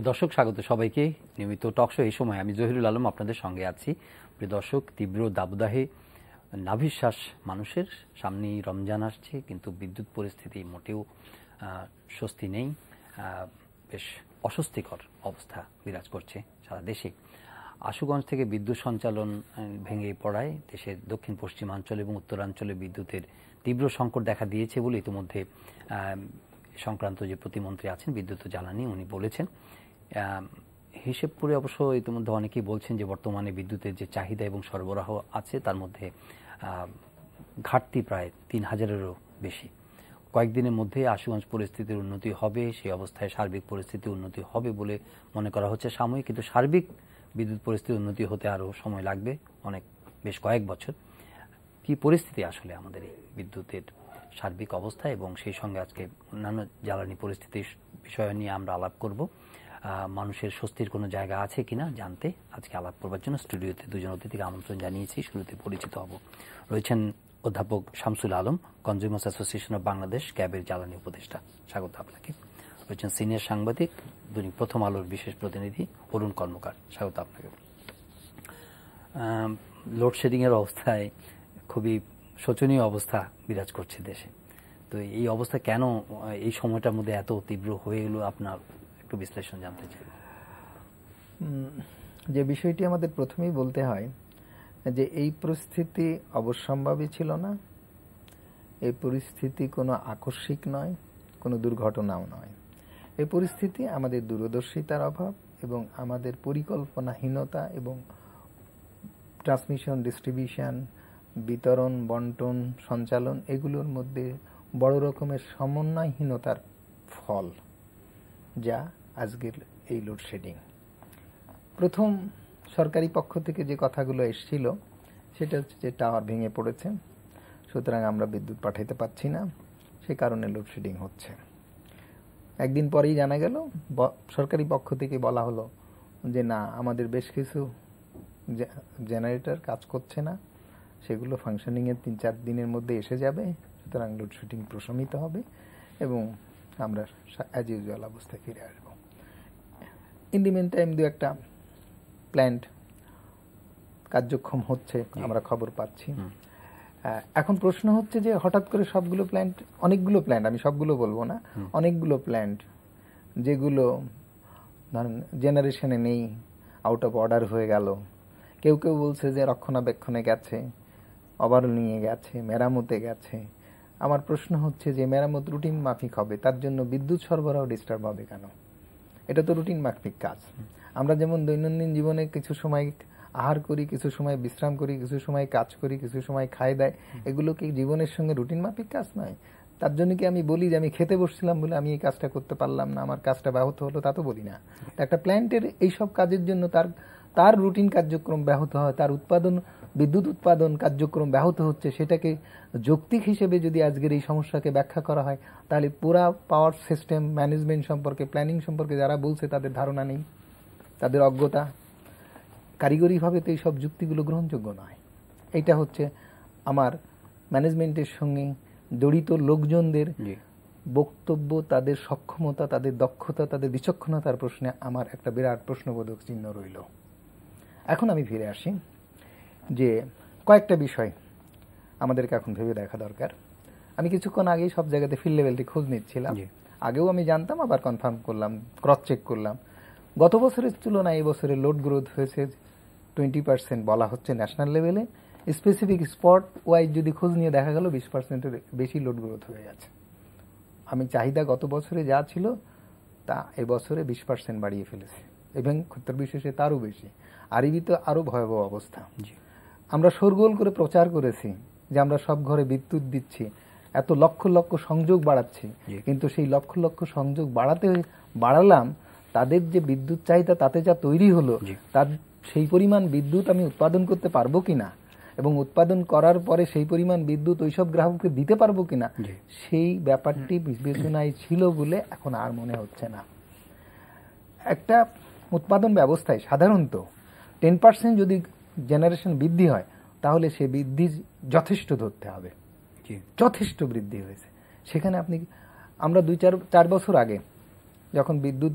প্রিয় দর্শক, স্বাগত সবাইকে নিয়মিত টকশো। এই সময় আমি জহিরুল আলম আপনাদের সঙ্গে আছি। প্রিয় দর্শক, তীব্র দাবদাহে নাভিশ্বাস মানুষের। সামনেই রমজান আসছে, কিন্তু বিদ্যুৎ পরিস্থিতি মোটেও স্বস্তি নেই। বেশ অস্বস্তিকর অবস্থা বিরাজ করছে সারা দেশে। আশুগঞ্জ থেকে বিদ্যুৎ সঞ্চালন ভেঙে পড়ায় দেশের দক্ষিণ পশ্চিমাঞ্চল এবং উত্তরাঞ্চলে বিদ্যুতের তীব্র সংকট দেখা দিয়েছে বলে ইতিমধ্যে সংক্রান্ত যে প্রতিমন্ত্রী আছেন বিদ্যুৎ ও জ্বালানি, উনি বলেছেন। হিসেব করে অবশ্য ইতিমধ্যে অনেকেই বলছেন যে বর্তমানে বিদ্যুতের যে চাহিদা এবং সরবরাহ আছে তার মধ্যে ঘাটতি প্রায় ৩,০০০-এরও বেশি। কয়েকদিনের মধ্যে আশুগঞ্জ পরিস্থিতির উন্নতি হবে, সেই অবস্থায় সার্বিক পরিস্থিতির উন্নতি হবে বলে মনে করা হচ্ছে সাময়িক, কিন্তু সার্বিক বিদ্যুৎ পরিস্থিতির উন্নতি হতে আরও সময় লাগবে, বেশ কয়েক বছর। কি পরিস্থিতি আসলে আমাদের এই বিদ্যুতের সার্বিক অবস্থা, এবং সেই সঙ্গে আজকে অন্যান্য জ্বালানি পরিস্থিতির বিষয় নিয়ে আমরা আলাপ করব। মানুষের স্বস্তির কোনো জায়গা আছে কিনা জানতে আজকে আলাপ করবার জন্য স্টুডিওতে দুজন অতিথিকে আমন্ত্রণ জানিয়েছি। শুরুতে পরিচিত হব। রয়েছেন অধ্যাপক Shamsul Alam, consumers association of Bangladesh, ক্যাবের জ্বালানি উপদেষ্টা। স্বাগত আপনাকে। রয়েছেন সিনিয়র সাংবাদিক, দৈনিক প্রথম আলোর বিশেষ প্রতিনিধি অরুণ কর্মকার। স্বাগত আপনাকে। লোডশেডিংয়ের অবস্থায় খুবই শোচনীয় অবস্থা বিরাজ করছে দেশে। তো এই অবস্থা কেন এই সময়টার মধ্যে এত তীব্র হয়ে এলো, আপনার একটু বিশ্লেষণ জানতে চাই। যে বিষয়টি আমাদের প্রথমেই বলতে হয় যে এই পরিস্থিতি অবশ্যম্ভাবী ছিল না। এই পরিস্থিতি কোনো আকস্মিক নয়, কোনো দুর্ঘটনাও নয়। এই পরিস্থিতি আমাদের দূরদর্শিতার অভাব এবং আমাদের পরিকল্পনাহীনতা এবং ট্রান্সমিশন, ডিস্ট্রিবিউশন, বিতরণ, বন্টন, সঞ্চালন এগুলোর মধ্যে বড় রকমের সমন্বয়হীনতার ফল, যা আজকের এই লোডশেডিং। প্রথম সরকারি পক্ষ থেকে যে কথাগুলো এসেছিল সেটা হচ্ছে যে টাওয়ার ভেঙে পড়েছে, সুতরাং আমরা বিদ্যুৎ পাঠাতে পারছি না, সে কারণে লোডশেডিং হচ্ছে। একদিন পরেই জানা গেল, সরকারি পক্ষ থেকে বলা হলো যে না, আমাদের বেশ কিছু জেনারেটর কাজ করছে না, সেগুলো ফাংশনিংয়ের ৩-৪ দিনের মধ্যে এসে যাবে, সুতরাং লোডশেডিং প্রশমিত হবে এবং আমরা অ্যাজ ইউজুয়াল অবস্থায় ফিরে আসব। ইন দি মিন টাইম ২-১টা প্ল্যান্ট কার্যক্ষম হচ্ছে, আমরা খবর পাচ্ছি। এখন প্রশ্ন হচ্ছে যে হঠাৎ করে সবগুলো প্ল্যান্ট, অনেকগুলো প্ল্যান্ট, আমি সবগুলো বলবো না, অনেকগুলো প্ল্যান্ট যেগুলো ধরেন জেনারেশনে নেই, আউট অফ অর্ডার হয়ে গেল, কেউ কেউ বলছে যে রক্ষণাবেক্ষণে গেছে, ওভারহোল নিয়ে গেছে, মেরামতে গেছে। আমার প্রশ্ন হচ্ছে যে মেরামত রুটিন মাফিক হবে, তার জন্য বিদ্যুৎ সরবরাহ ডিস্টার্ব হবে কেন? এটা তো রুটিন মাফিক কাজ। আমরা যেমন দৈনন্দিন জীবনে কিছু সময় আহার করি, কিছু সময় বিশ্রাম করি, কিছু সময় কাজ করি, কিছু সময় খায় দেয়, এগুলো কি জীবনের সঙ্গে রুটিন মাফিক কাজ নয়? তার জন্য কি আমি বলি যে আমি খেতে বসছিলাম বলে আমি এই কাজটা করতে পারলাম না, আমার কাজটা ব্যাহত হলো? তা তো বলি না। একটা প্ল্যান্টের এইসব কাজের জন্য তার রুটিন কার্যক্রম ব্যাহত হয়, তার বিদ্যুৎ উৎপাদন কার্যক্রম ব্যাহত হচ্ছে, সেটাকে যৌক্তিক হিসেবে যদি আজকের এই সমস্যাকে ব্যাখ্যা করা হয়, তাহলে পুরা পাওয়ার সিস্টেম ম্যানেজমেন্ট সম্পর্কে, প্ল্যানিং সম্পর্কে যারা বলছে তাদের ধারণা নেই, তাদের অজ্ঞতা। কারিগরিভাবে তো এইসব যুক্তিগুলো গ্রহণযোগ্য নয়। এইটা হচ্ছে আমার ম্যানেজমেন্টের সঙ্গে জড়িত লোকজনদের বক্তব্য, তাদের সক্ষমতা, তাদের দক্ষতা, তাদের বিচক্ষণতার প্রশ্নে আমার একটা বিরাট প্রশ্নবোধক চিহ্ন রইল। এখন আমি ফিরে আসি যে কয়েকটা বিষয় আমাদেরকে এখন ভেবে দেখা দরকার। আমি কিছুক্ষণ আগেই সব জায়গাতে ফিল্ড লেভেলটি খোঁজ নিচ্ছিলাম, আগেও আমি জানতাম, আবার কনফার্ম করলাম, ক্রস চেক করলাম। গত বছরের তুলনায় এই বছরের লোড গ্রোথ হয়েছে 20% বলা হচ্ছে ন্যাশনাল লেভেলে। স্পেসিফিক স্পট ওয়াইজ যদি খোঁজ নিয়ে দেখা গেল 20%-এর বেশি লোড গ্রোথ হয়ে গেছে। আমি চাহিদা গত বছরে যা ছিল তা এবছরে 20% বাড়িয়ে ফেলেছে, এবং ক্ষেত্র বিশেষে তারও বেশি। আরবি তো আরও ভয়াবহ অবস্থা। আমরা শোরগোল করে প্রচার করেছি যে আমরা সব ঘরে বিদ্যুৎ দিচ্ছি, এত লক্ষ লক্ষ সংযোগ বাড়াচ্ছি, কিন্তু সেই লক্ষ লক্ষ সংযোগ বাড়ালাম, তাদের যে বিদ্যুৎ চাহিদা তাতে যা তৈরি হলো, তার সেই পরিমাণ বিদ্যুৎ আমি উৎপাদন করতে পারবো কিনা, এবং উৎপাদন করার পরে সেই পরিমাণ বিদ্যুৎ ওইসব গ্রাহককে দিতে পারবো কিনা, সেই ব্যাপারটি বিবেচনায় ছিল বলে এখন আর মনে হচ্ছে না। একটা উৎপাদন ব্যবস্থায় সাধারণত 10% যদি জেনারেশন বৃদ্ধি হয়, তাহলে সে বৃদ্ধি যথেষ্ট ধরতে হবে, যথেষ্ট বৃদ্ধি হয়েছে। সেখানে আমরা 2-4 বছর আগে যখন বিদ্যুৎ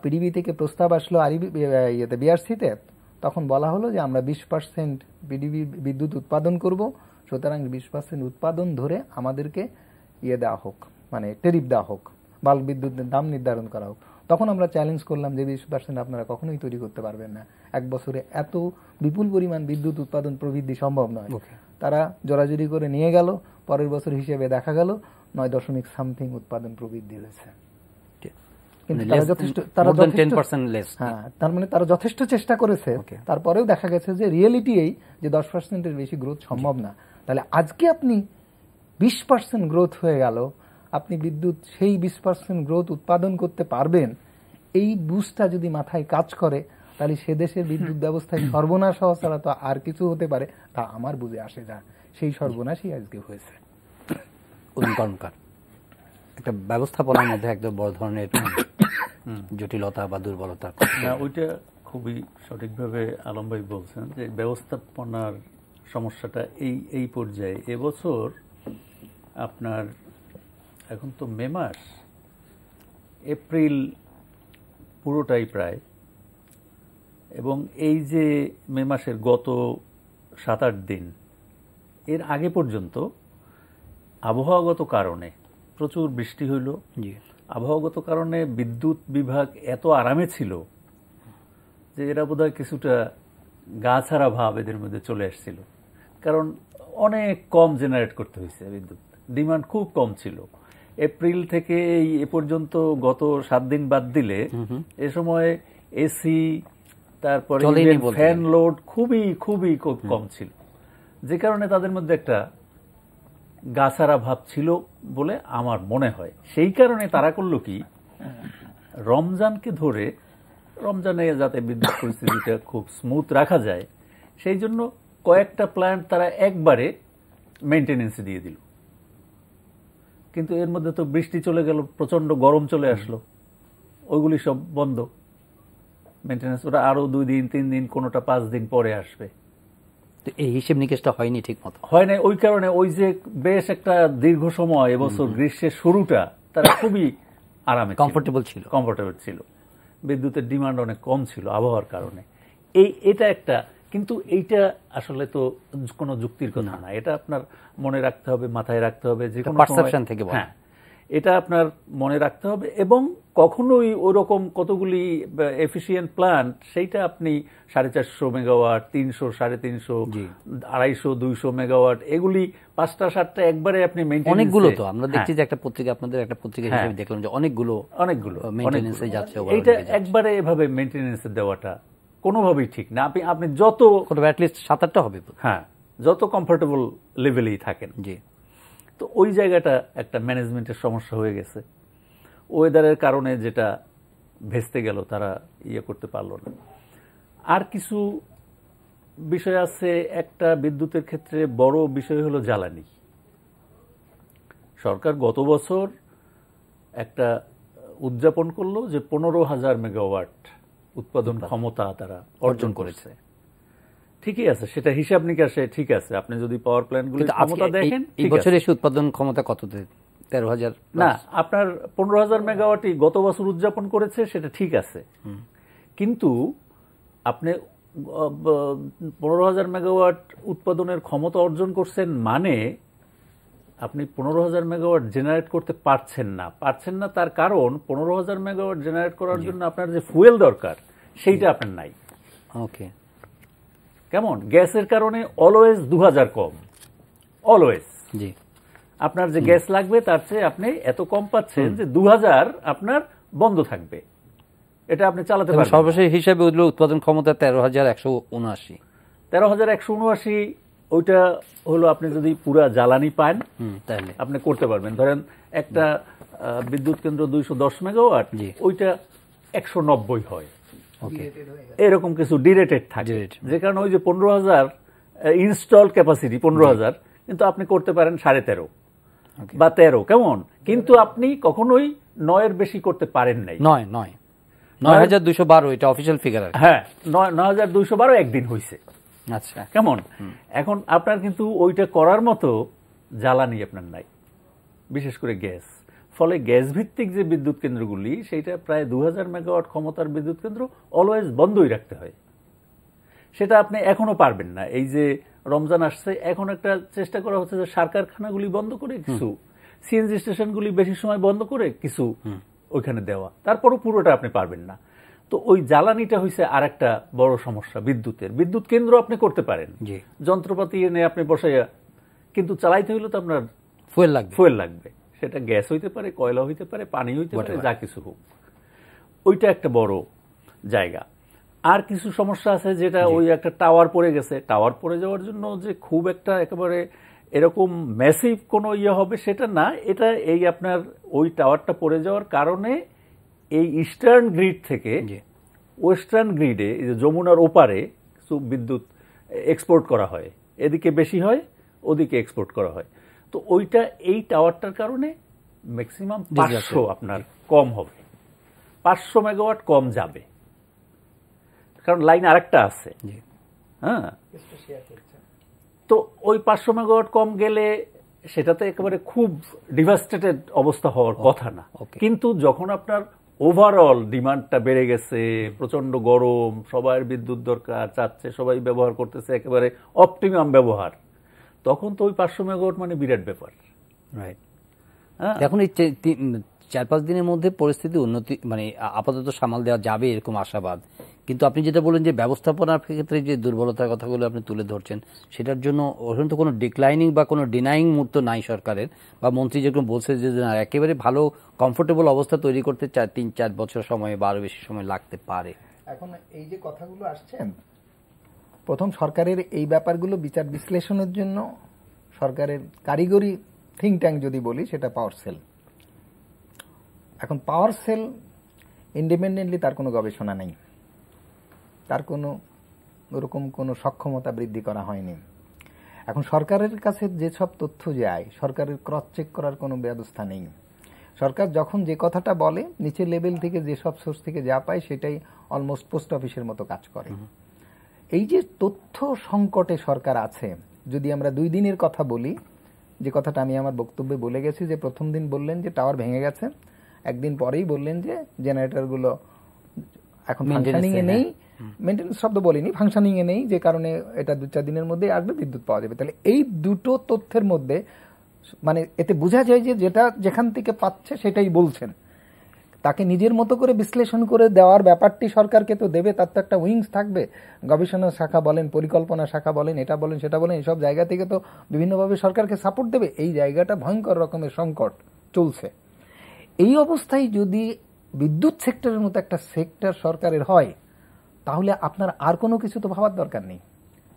পিডিবি থেকে প্রস্তাব আসলো বিআরসিতে, তখন বলা হলো যে আমরা 20% পিডিবি বিদ্যুৎ উৎপাদন করব, সুতরাং 20% উৎপাদন ধরে আমাদেরকে দেওয়া হোক, মানে টেরিফ দেওয়া হোক, বাল্ক বিদ্যুতের দাম নির্ধারণ করা হোক। তখন আমরা চ্যালেঞ্জ করলাম যে 20% আপনারা কখনোই তৈরি করতে পারবেন না, এক বছরে এত বিপুল পরিমাণ বিদ্যুৎ উৎপাদন প্রবৃদ্ধি সম্ভব নয়। তারা জোরাজুরি করে নিয়ে গেল, পরের বছর হিসেবে দেখা গেল 9.something উৎপাদন প্রবৃদ্ধি হয়েছে। কিন্তু তার মানে তারা যথেষ্ট চেষ্টা করেছে, তারপরেও দেখা গেছে যে রিয়েলিটি এই যে 10%-এর বেশি গ্রোথ সম্ভব না। তাহলে আজকে আপনি 20% গ্রোথ হয়ে গেল, আপনি বিদ্যুৎ সেই 20% গ্রোথ উৎপাদন করতে পারবেন, এই বুঝটা যদি মাথায় কাজ করে, তাহলে সে দেশের বিদ্যুৎ ব্যবস্থায় সর্বনাশ হওয়া ছাড়া তো আর কিছু হতে পারে তা আমার বুঝে আসে যা, সেই সর্বনাশই আজকে হয়েছে। একটা ব্যবস্থাপনার মধ্যে একদম বড় ধরনের জটিলতা বা দুর্বলতা, ওইটা খুবই সঠিকভাবে আলম ভাই বলছেন যে ব্যবস্থাপনার সমস্যাটা এই পর্যায়ে। এবছর আপনার এখন তো মে মাস, এপ্রিল পুরোটাই প্রায়, এবং এই যে মে মাসের গত 7-8 দিন এর আগে পর্যন্ত আবহাওয়াগত কারণে প্রচুর বৃষ্টি হইল। আবহাওয়াগত কারণে বিদ্যুৎ বিভাগ এত আরামে ছিল যে এরা বোধহয় কিছুটা গা ছাড়া ভাব এদের মধ্যে চলে আসছিল, কারণ অনেক কম জেনারেট করতে হয়েছে বিদ্যুৎ, ডিমান্ড খুব কম ছিল। এপ্রিল থেকে এ পর্যন্ত গত 7 দিন বাদ দিলে এ সময় এসি, তারপরে ফ্যান লোড খুবই খুবই কম ছিল, যে কারণে তাদের মধ্যে একটা গাছারা ভাব ছিল বলে আমার মনে হয়। সেই কারণে তারা করলো কি, রমজানকে ধরে, রমজানে যাতে বিদ্যুৎ পরিস্থিতিটা খুব স্মুথ রাখা যায়, সেই জন্য কয়েকটা প্ল্যান্ট তারা একবারে মেইনটেনেন্সে দিয়ে দিল। কিন্তু এর মধ্যে তো বৃষ্টি চলে গেল, প্রচন্ড গরম চলে আসলো, ওইগুলি সব বন্ধ মেইনটেনেন্স। ওরা আরো 2 দিন 3 দিন, কোনোটা 5 দিন পরে আসবে। এই হিসেব নিকেশটা হয়নি ঠিক মতো, হয় না। ওই কারণে ওই যে বেশ একটা দীর্ঘ সময় এবছর গ্রীষ্মের শুরুটা তারা খুবই আরামে কমফোর্টেবল ছিল, বিদ্যুতের ডিমান্ড অনেক কম ছিল আবহাওয়ার কারণে। এটা একটা, কিন্তু এইটা আসলে তো কোনো যুক্তির কথা না, এটা আপনার মনে রাখতে হবে, মাথায় রাখতে হবে, যে কোনো পারসেপশন থেকে। হ্যাঁ, এটা আপনার মনে রাখতে হবে। এবং কখনোই ওরকম কতগুলি এফিসিয়েন্ট প্ল্যান্ট, সেইটা আপনি 450 মেগাওয়াট, 300, 350, 250, 200 মেগাওয়াট, এগুলি 5টা 7টা একবারে আপনি মেইনটেনেন্স, অনেকগুলো তো আমরা দেখছি যে একটা পত্রিকা, আপনাদের একটা পত্রিকা হিসেবে দেখলাম যে অনেকগুলো মেইনটেনেন্সে যাচ্ছে। এইটা একবারে এভাবে মেইনটেনেন্সে দেওয়াটা কোনোভাবেই ঠিক না। আপনি যত অ্যাটলিস্ট 7-8টা হবে, হ্যাঁ, যত কমফোর্টেবল লেভেলেই থাকেন। জি, তো ওই জায়গাটা একটা ম্যানেজমেন্টের সমস্যা হয়ে গেছে, ওয়েদারের কারণে যেটা ভেস্তে গেল, তারা করতে পারলো না। আর কিছু বিষয় আছে। একটা বিদ্যুতের ক্ষেত্রে বড় বিষয় হলো জ্বালানি। সরকার গত বছর একটা উদযাপন করলো যে 15,000 মেগাওয়াট উৎপাদন ক্ষমতা তারা অর্জন করেছে। ঠিকই আছে, সেটা হিসাব নিকাশে ঠিক আছে। আপনি যদি পাওয়ার প্ল্যান্টগুলোর ক্ষমতা দেখেন, এই বছর এসে উৎপাদন ক্ষমতা কততে? 13,000 না, আপনার 15,000 মেগাওয়াটই গত বছর উদযাপন করেছে, সেটা ঠিক আছে। কিন্তু আপনি 15,000 মেগাওয়াট উৎপাদনের ক্ষমতা অর্জন করছেন মানে আপনি 15,000 মেগাওয়াট জেনারেট করতে পারছেন না। তার কারণ 15,000 মেগাওয়াট জেনারেট করার জন্য আপনার যে ফুয়েল দরকার, সেইটা আপনার নাই। ওকে, কেমন? গ্যাসের কারণে অলওয়েজ 2000 কম, অলওয়েজ। জি, আপনার যে গ্যাস লাগবে তার চেয়ে আপনি এত কম পাচ্ছেন যে 2000 আপনার বন্ধ থাকবে, এটা আপনি চালাতে পারবেন। সর্বশেষ হিসাবে উৎপাদন ক্ষমতা 13,179। 13,179 ওইটা হলো আপনি যদি পুরা জ্বালানি পান তাহলে আপনি করতে পারবেন। ধরেন একটা বিদ্যুৎ কেন্দ্র 210 মেগাওয়াট, ওইটা 190 হয়, এরকম কিছু ডিরেটেড থাকে, যে কারণে ওই যে 15,000 ইনস্টল ক্যাপাসিটি 15,000, কিন্তু আপনি করতে পারেন 13.5 বা 13, কেমন? কিন্তু আপনি কখনোই 9-এর বেশি করতে পারেন নাই। 9,212 এটা অফিশিয়াল ফিগার। হ্যাঁ, 9,212 একদিন হয়েছে। আচ্ছা, কেমন? এখন আপনার কিন্তু ওইটা করার মতো জ্বালানি আপনার নাই, বিশেষ করে গ্যাস। ফলে গ্যাস ভিত্তিক যে বিদ্যুৎ কেন্দ্রগুলি সেইটা প্রায় 2000 মেগাওয়াট ক্ষমতার বিদ্যুৎ কেন্দ্র অলওয়েজ বন্ধই রাখতে হয়। সেটা আপনি এখনো পারবেন না। এই যে রমজান আসছে, এখন একটা চেষ্টা করা হচ্ছে যে সার কারখানাগুলি বন্ধ করে কিছু, সিএনজি স্টেশনগুলি বেশি সময় বন্ধ করে কিছু ওইখানে দেওয়া, তারপরও পুরোটা আপনি পারবেন না। তো ওই জ্বালানিটা হয়েছে আর একটা বড় সমস্যা বিদ্যুতের। বিদ্যুৎ কেন্দ্র আপনি করতে পারেন, যন্ত্রপাতি এনে আপনি বসাইয়া, কিন্তু চালাইতে হইলে তো আপনার ফুয়েল লাগবে। সেটা গ্যাস হইতে পারে, কয়লা হইতে পারে, পানি হইতে পারে, যা কিছু হোক। ওইটা একটা বড় জায়গা। আর কিছু সমস্যা আছে, যেটা ওই একটা টাওয়ার পড়ে গেছে, টাওয়ার পড়ে যাওয়ার জন্য যে খুব একটা একেবারে এরকম ম্যাসিভ কোনো ইয়ে হবে সেটা না। এটা এই আপনার ওই টাওয়ারটা পড়ে যাওয়ার কারণে এই ইস্টার্ন গ্রিড থেকে ওয়েস্টার্ন গ্রিডে, এই যে যমুনার ওপারে কিছু বিদ্যুৎ এক্সপোর্ট করা হয়, এদিকে বেশি হয়, ওদিকে এক্সপোর্ট করা হয়। তো ওইটা এই টাওয়ারটার কারণে ম্যাক্সিমাম 500 আপনার কম হবে, 500 মেগাওয়াট কম যাবে, কারণ লাইন আরেকটা আছে। হ্যাঁ, তো ওই 500 মেগাওয়াট কম গেলে সেটাতে একেবারে খুব ডিভাস্টেটেড অবস্থা হওয়ার কথা না। কিন্তু যখন আপনার ওভারঅল ডিমান্ডটা বেড়ে গেছে, প্রচন্ড গরম, সবার বিদ্যুৎ দরকার, চাচ্ছে, সবাই ব্যবহার করতেছে, একেবারে অপটিমাম ব্যবহার, তখন তো ওই 500 মেগাওয়াট মানে বিরাট ব্যাপার। রাইট। এখন এই 4-5 দিনের মধ্যে পরিস্থিতি উন্নতি, মানে আপাতত সামাল দেওয়া যাবে এরকম আশাবাদ। কিন্তু আপনি যেটা বলেন যে ব্যবস্থাপনার ক্ষেত্রে যে দুর্বলতার কথাগুলো আপনি তুলে ধরছেন, সেটার জন্য ওখানে তো কোনো ডিক্লাইনিং বা কোনো ডিনাইং মুড তো নাই সরকারের, বা মন্ত্রী যেরকম বলছে যে একেবারে ভালো কমফোর্টেবল অবস্থা তৈরি করতে 3-4 বছর সময় বা আরো বেশি সময় লাগতে পারে। এখন এই যে কথাগুলো আসছেন, প্রথম সরকারের এই ব্যাপারগুলো বিচার বিশ্লেষণের জন্য সরকারের কারিগরি থিঙ্ক ট্যাঙ্ক যদি বলি, সেটা পাওয়ার সেল। এখন পাওয়ার সেল ইন্ডিপেন্ডেন্টলি তার কোনো গবেষণা নেই, তার কোনো ওরকম কোনো সক্ষমতা বৃদ্ধি করা হয়নি। এখন সরকারের কাছে যেসব তথ্য যায়, সরকারের ক্রস চেক করার কোনো ব্যবস্থা নেই। সরকার যখন যে কথাটা বলে, নিচের লেভেল থেকে যেসব সোর্স থেকে যা পায় সেটাই অলমোস্ট পোস্ট অফিসের মতো কাজ করে। এই যে তথ্য সংকটে সরকার আছে, যদি আমরা 2 দিনের কথা বলি, যে কথাটা আমি আমার বক্তব্যে বলে গেছি, যে প্রথম দিন বললেন যে টাওয়ার ভেঙে গেছে, একদিন পরেই বললেন যে জেনারেটরগুলো এখন ফাংশনিং এ নেই, মেইনটেনেন্স শব্দ বলিনি, ফাংশনিং এ নেই, যে কারণে এটা 2-4 দিনের মধ্যে আসবে, বিদ্যুৎ পাওয়া যাবে। তাহলে এই দুটো তথ্যের মধ্যে মানে এতে বোঝা যায় যে যেটা যেখান থেকে পাচ্ছে সেটাই বলছেন। তাকে নিজের মতো করে বিশ্লেষণ করে দেওয়ার ব্যাপারটি সরকারকে তো দেবে, তার তো একটা উইংস থাকবে, গবেষণা শাখা বলেন, পরিকল্পনা শাখা বলেন, এটা বলেন সেটা বলেন, এইসব জায়গা থেকে তো বিভিন্নভাবে সরকারকে সাপোর্ট দেবে। এই জায়গাটা ভয়ঙ্কর রকমের সংকট চলছে। এই অবস্থায় যদি বিদ্যুৎ সেক্টরের মতো একটা সেক্টর সরকারের হয়, তাহলে আপনার আর কোনো কিছু তো ভাবার দরকার নেই।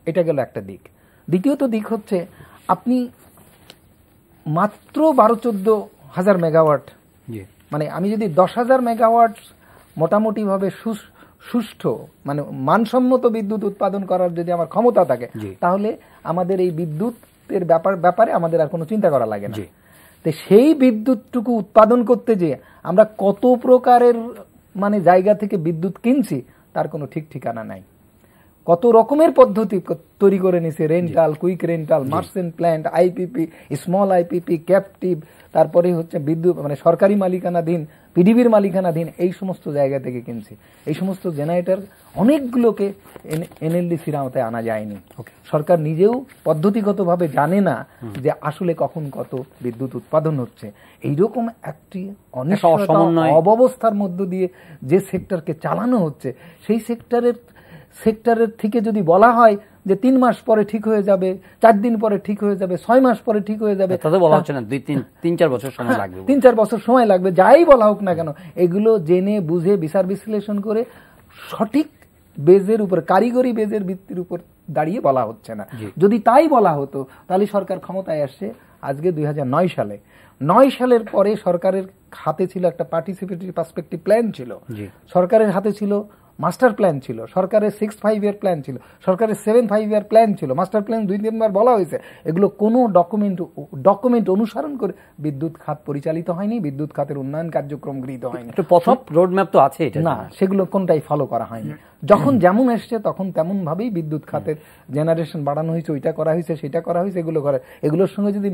এটা গেল একটা দিক। দ্বিতীয়ত দিক হচ্ছে, আপনি মাত্র 12-14 হাজার মেগাওয়াট, মানে আমি যদি 10,000 মেগাওয়াট মোটামুটিভাবে সুষ্ঠু মানে মানসম্মত বিদ্যুৎ উৎপাদন করার যদি আমার ক্ষমতা থাকে, তাহলে আমাদের এই বিদ্যুতের ব্যাপারে আমাদের আর কোনো চিন্তা করা লাগে না। তো সেই বিদ্যুৎটুকু উৎপাদন করতে যে আমরা কত প্রকারের মানে জায়গা থেকে বিদ্যুৎ কিনছি, তার কোনো ঠিক ঠিকানা নাই। কত রকমের পদ্ধতি তৈরি করে নিছে, rental, quick rental, merchant plant, IPP, small IPP, captive, তারপরে হচ্ছে বিদ্যুৎ মানে সরকারি মালিকানাধীন, পিডিবির মালিকানাধীন, এই সমস্ত জায়গা থেকে কিনছে। এই সমস্ত জেনারেটর অনেকগুলোকে এনএলডিসির আওতায় আনা যায়নি। সরকার নিজেও পদ্ধতিগতভাবে জানে না যে আসলে কখন কত বিদ্যুৎ উৎপাদন হচ্ছে। এইরকম একটি অব্যবস্থার মধ্য দিয়ে যে সেক্টরকে চালানো হচ্ছে, সেই সেক্টরের থেকে যদি বলা হয় যে 3 মাস পরে ঠিক হয়ে যাবে, 4 দিন পরে ঠিক হয়ে যাবে, 6 মাস পরে ঠিক হয়ে যাবে, তাতে বলা হচ্ছে না 3-4 বছর সময় লাগবে, 3-4 বছর সময় লাগবে, যাই বলা হোক না কেন, এগুলো জেনে বুঝে বিচার বিশ্লেষণ করে সঠিক বেজের উপর, কারিগরি বেজের ভিত্তির উপর দাঁড়িয়ে বলা হচ্ছে না। যদি তাই বলা হতো, তাহলে সরকার ক্ষমতায় আসছে আজকে 2009 সালে। 9 সালের পরে সরকারের হাতে ছিল একটা পার্টিসিপেটরি পার্সপেক্টিভ প্ল্যান ছিল, সরকারের হাতে ছিল মাস্টার প্ল্যান ছিল, সরকারের 6-5 প্ল্যান ছিল, সরকারের 7-5 প্ল্যান ছিল। মাস্টার প্ল্যান 2-3 বার বলা হয়েছে, এগুলো কোনো ডকুমেন্ট অনুসরণ করে বিদ্যুৎ খাত পরিচালিত হয়নি, বিদ্যুৎ খাতের উন্নয়ন কার্যক্রম গৃহীত হয়নি। প্রথম রোডম্যাপ তো আছে না, সেগুলো কোনটাই ফলো করা হয়নি। যখন যেমন এসছে তখন তেমন ভাবেই বিদ্যুৎ খাতের জেনারেশন বাড়ানো হয়েছে, ওইটা করা হয়েছে, সেটা করা হয়েছে, এগুলোর সঙ্গে যদি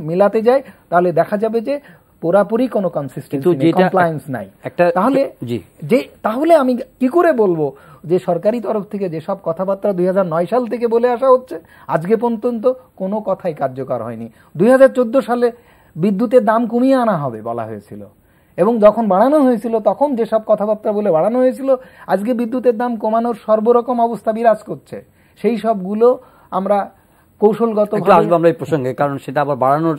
মিলাতে যায়, তাহলে দেখা যাবে যে পুরাপুরি কোনো কনসিস্টেন্সি কিন্তু যেটা কমপ্লায়েন্স নাই। একটা তাহলে জি তাহলে আমি কি করে বলবো যে সরকারি তরফ থেকে যেসব কথাবার্তা 2009 সাল থেকে বলে আসা হচ্ছে আজকে পর্যন্ত কোনো কথাই কার্যকর হয়নি। 2014 সালে বিদ্যুতের দাম কমিয়ে আনা হবে বলা হয়েছিল, এবং যখন বাড়ানো হয়েছিল তখন যেসব কথাবার্তা বলে বাড়ানো হয়েছিল, আজকে বিদ্যুতের দাম কমানোর সর্বরকম অবস্থা বিরাজ করছে। সেই সবগুলো আমরা কৌশলগত আসবো আমরা এই প্রসঙ্গে, কারণ সেটা আবার বাড়ানোর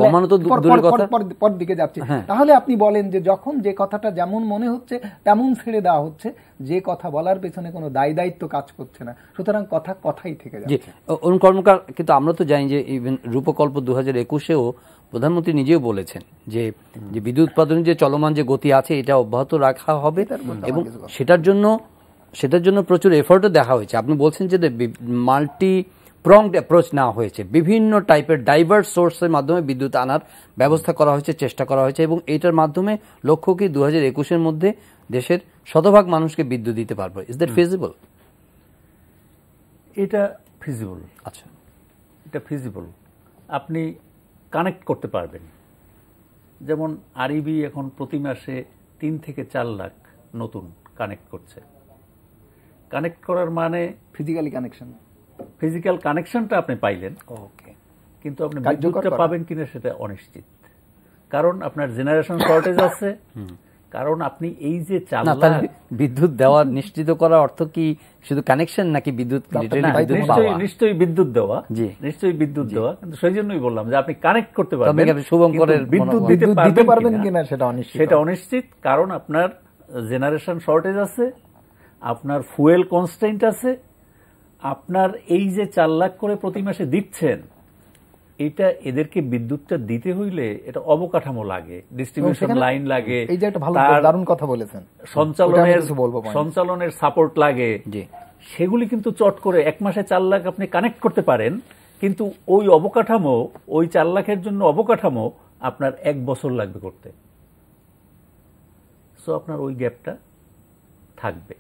কমানো তো দূরের কথা, পর দিকে যাচ্ছে। তাহলে আপনি বলেন যে যখন যে কথাটা যেমন মনে হচ্ছে তেমন ছেড়ে দেওয়া হচ্ছে, যে কথা বলার পেছনে কোনো দায়িত্ব কাজ করছে না, সুতরাং কথাই থেকে যাচ্ছে। অরুণ কর্মকার, কিন্তু আমরা তো জানি যে ইভেন রূপকল্প 2021-এও প্রধানমন্ত্রী নিজেও বলেছেন যে বিদ্যুৎ উৎপাদনের যে চলমান যে গতি আছে এটা অব্যাহত রাখা হবে, এবং সেটার জন্য প্রচুর এফোর্টও দেখা হয়েছে। আপনি বলছেন যে মাল্টি প্রংড অ্যাপ্রোচ নেওয়া হয়েছে, বিভিন্ন টাইপের ডাইভার্স সোর্সের মাধ্যমে বিদ্যুৎ আনার ব্যবস্থা করা হয়েছে, চেষ্টা করা হয়েছে, এবং এটার মাধ্যমে লক্ষ্য কি 2021-এর মধ্যে দেশের শতভাগ মানুষকে বিদ্যুৎ দিতে পারবে। Is that feasible? এটা ফিজিবল। আচ্ছা, এটা ফিজিবল, আপনি কানেক্ট করতে পারবেন। যেমন আরইবি এখন প্রতি মাসে 3 থেকে 4 লাখ নতুন কানেক্ট করছে। কানেক্ট করার মানে ফিজিক্যাল কানেকশনটা আপনি পাইলেন, ওকে, কিন্তু আপনি বিদ্যুৎটা পাবেন কিনা সেটা অনিশ্চিত। কারণ আপনার জেনারেশন শর্টেজ আছে, কারণ আপনি এই যে বিদ্যুৎ দেওয়া নিশ্চিত করার অর্থ কি শুধু কানেকশন নাকি বিদ্যুৎ? নিশ্চয়ই বিদ্যুৎ দেওয়া, নিশ্চয়ই বিদ্যুৎ দেওয়া, কিন্তু সেই জন্যই বললাম যে আপনি কানেক্ট করতে পারবেন, বিদ্যুৎ দিতে পারবেন কিনা সেটা অনিশ্চিত। কারণ আপনার জেনারেশন শর্টেজ আছে, আপনার ফুয়েল কনস্ট্যান্ট আছে, আপনার এই যে 4 লাখ করে প্রতি মাসে দিচ্ছেন, এটা এদেরকে বিদ্যুৎটা দিতে হইলে এটা অবকাঠামো লাগে, ডিস্ট্রিবিউশন লাইন লাগে, এই যে একটা ভালো দারুণ কথা বলেছেন, সঞ্চালনের সাপোর্ট লাগে। সেগুলি কিন্তু চট করে 1 মাসে 4 লাখ আপনি কানেক্ট করতে পারেন, কিন্তু ওই অবকাঠামো, ওই 4 লাখের জন্য অবকাঠামো আপনার 1 বছর লাগবে করতে। সো আপনার ওই গ্যাপটা থাকবে।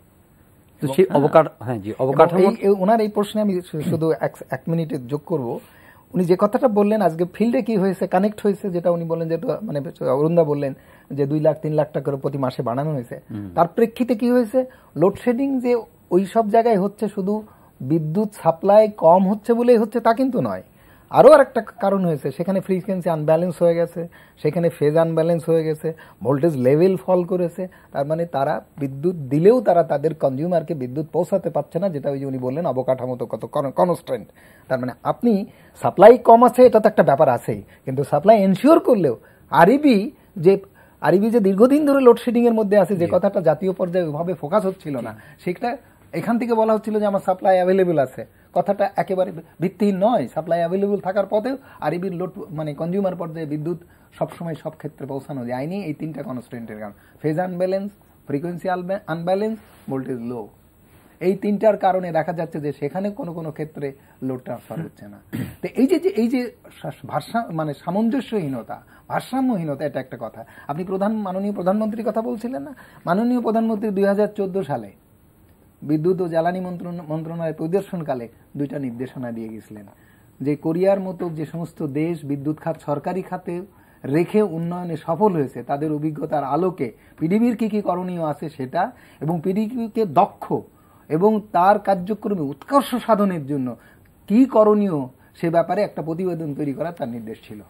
ওনার এই প্রশ্নে আমি শুধু 1 মিনিটে যোগ করব। উনি যে কথাটা বললেন আজকে ফিল্ডে কি হয়েছে, কানেক্ট হয়েছে, যেটা উনি বললেন, যেটা মানে অরুণদা বললেন যে 2 লাখ 3 লাখ টাকা করে প্রতি মাসে বাড়ানো হয়েছে, তার প্রেক্ষিতে কি হয়েছে, লোডশেডিং যে ওই সব জায়গায় হচ্ছে শুধু বিদ্যুৎ সাপ্লাই কম হচ্ছে বলেই হচ্ছে তা কিন্তু নয়। আরও আরেকটা কারণ হয়েছে, সেখানে ফ্রিকোয়েন্সি আনব্যালেন্স হয়ে গেছে, সেখানে ফেজ আনব্যালেন্স হয়ে গেছে, ভোল্টেজ লেভেল ফল করেছে। তার মানে তারা বিদ্যুৎ দিলেও তারা তাদের কনজিউমারকে বিদ্যুৎ পৌঁছাতে পারছে না, যেটা ওই যে উনি বললেন অবকাঠামো তো কত কনস্ট্যান্ট। তার মানে আপনি সাপ্লাই কম আছে এটা তো একটা ব্যাপার আছেই, কিন্তু সাপ্লাই এনশিওর করলেও আরইবি যে দীর্ঘদিন ধরে লোডশেডিং এর মধ্যে আছে, যে কথাটা জাতীয় পর্যায়ে ওইভাবে ফোকাস হচ্ছিল না, সেটা এখান থেকে বলা হচ্ছিল যে আমার সাপ্লাই অ্যাভেলেবল আছে, কথাটা একেবারে ভিত্তিহীন নয়। সাপ্লাই অ্যাভেলেবল থাকার পরেও আরইবির লোড মানে কনজিউমার পর্যায়ে বিদ্যুৎ সবসময় সব ক্ষেত্রে পৌঁছানো যায়নি এই 3টা কনস্ট্যান্টের কারণ, phase unbalance, frequency unbalance, voltage low. এই 3টার কারণে দেখা যাচ্ছে যে সেখানে কোনো ক্ষেত্রে লোড ট্রান্সফার হচ্ছে না। তো এই যে মানে সামঞ্জস্যহীনতা, ভারসাম্যহীনতা, এটা একটা কথা। আপনি মাননীয় প্রধানমন্ত্রীর কথা বলছিলেন না, মাননীয় প্রধানমন্ত্রী 2014 সালে বিদ্যুৎ ও জ্বালানি মন্ত্রণালয় পরিদর্শনকালে 2টা নির্দেশনা দিয়ে গেছিলেন যে কোরিয়ার মতো যে সমস্ত দেশ বিদ্যুৎ খাত সরকারি খাতে রেখে উন্নয়নে সফল হয়েছে, তাদের অভিজ্ঞতার আলোকে পিডিবির কি করণীয় আছে সেটা, এবং পিডিবিকে দক্ষ এবং তার কার্যক্রমে উৎকর্ষ সাধনের জন্য কি করণীয় সে ব্যাপারে একটা প্রতিবেদন তৈরি করার তার নির্দেশ ছিল।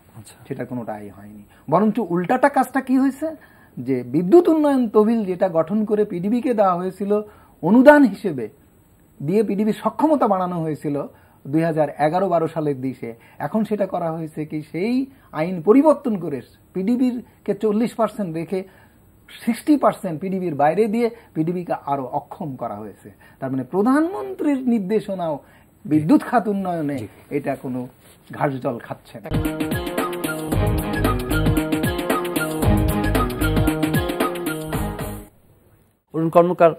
সেটা কোনোটাই হয়নি, বরঞ্চ উল্টাটা কাজটা কি হয়েছে, যে বিদ্যুৎ উন্নয়ন তহবিল যেটা গঠন করে পিডিবিকে দেওয়া হয়েছিল অনুদান হিসেবে দিয়ে পিডিবির সক্ষমতা বাড়ানো হয়েছিল 2011-12 সালের দিকে, এখন সেটা করা হয়েছে কি সেই আইন পরিবর্তন করে পিডিবিকে 40% রেখে 60% পিডিবির বাইরে দিয়ে পিডিবিকে আরো অক্ষম করা হয়েছে। তার মানে প্রধানমন্ত্রীর নির্দেশনাও বিদ্যুৎ খাত উন্নয়নে এটা কোনো ঘাস জল খাচ্ছে না। অরুণ কর্মকার,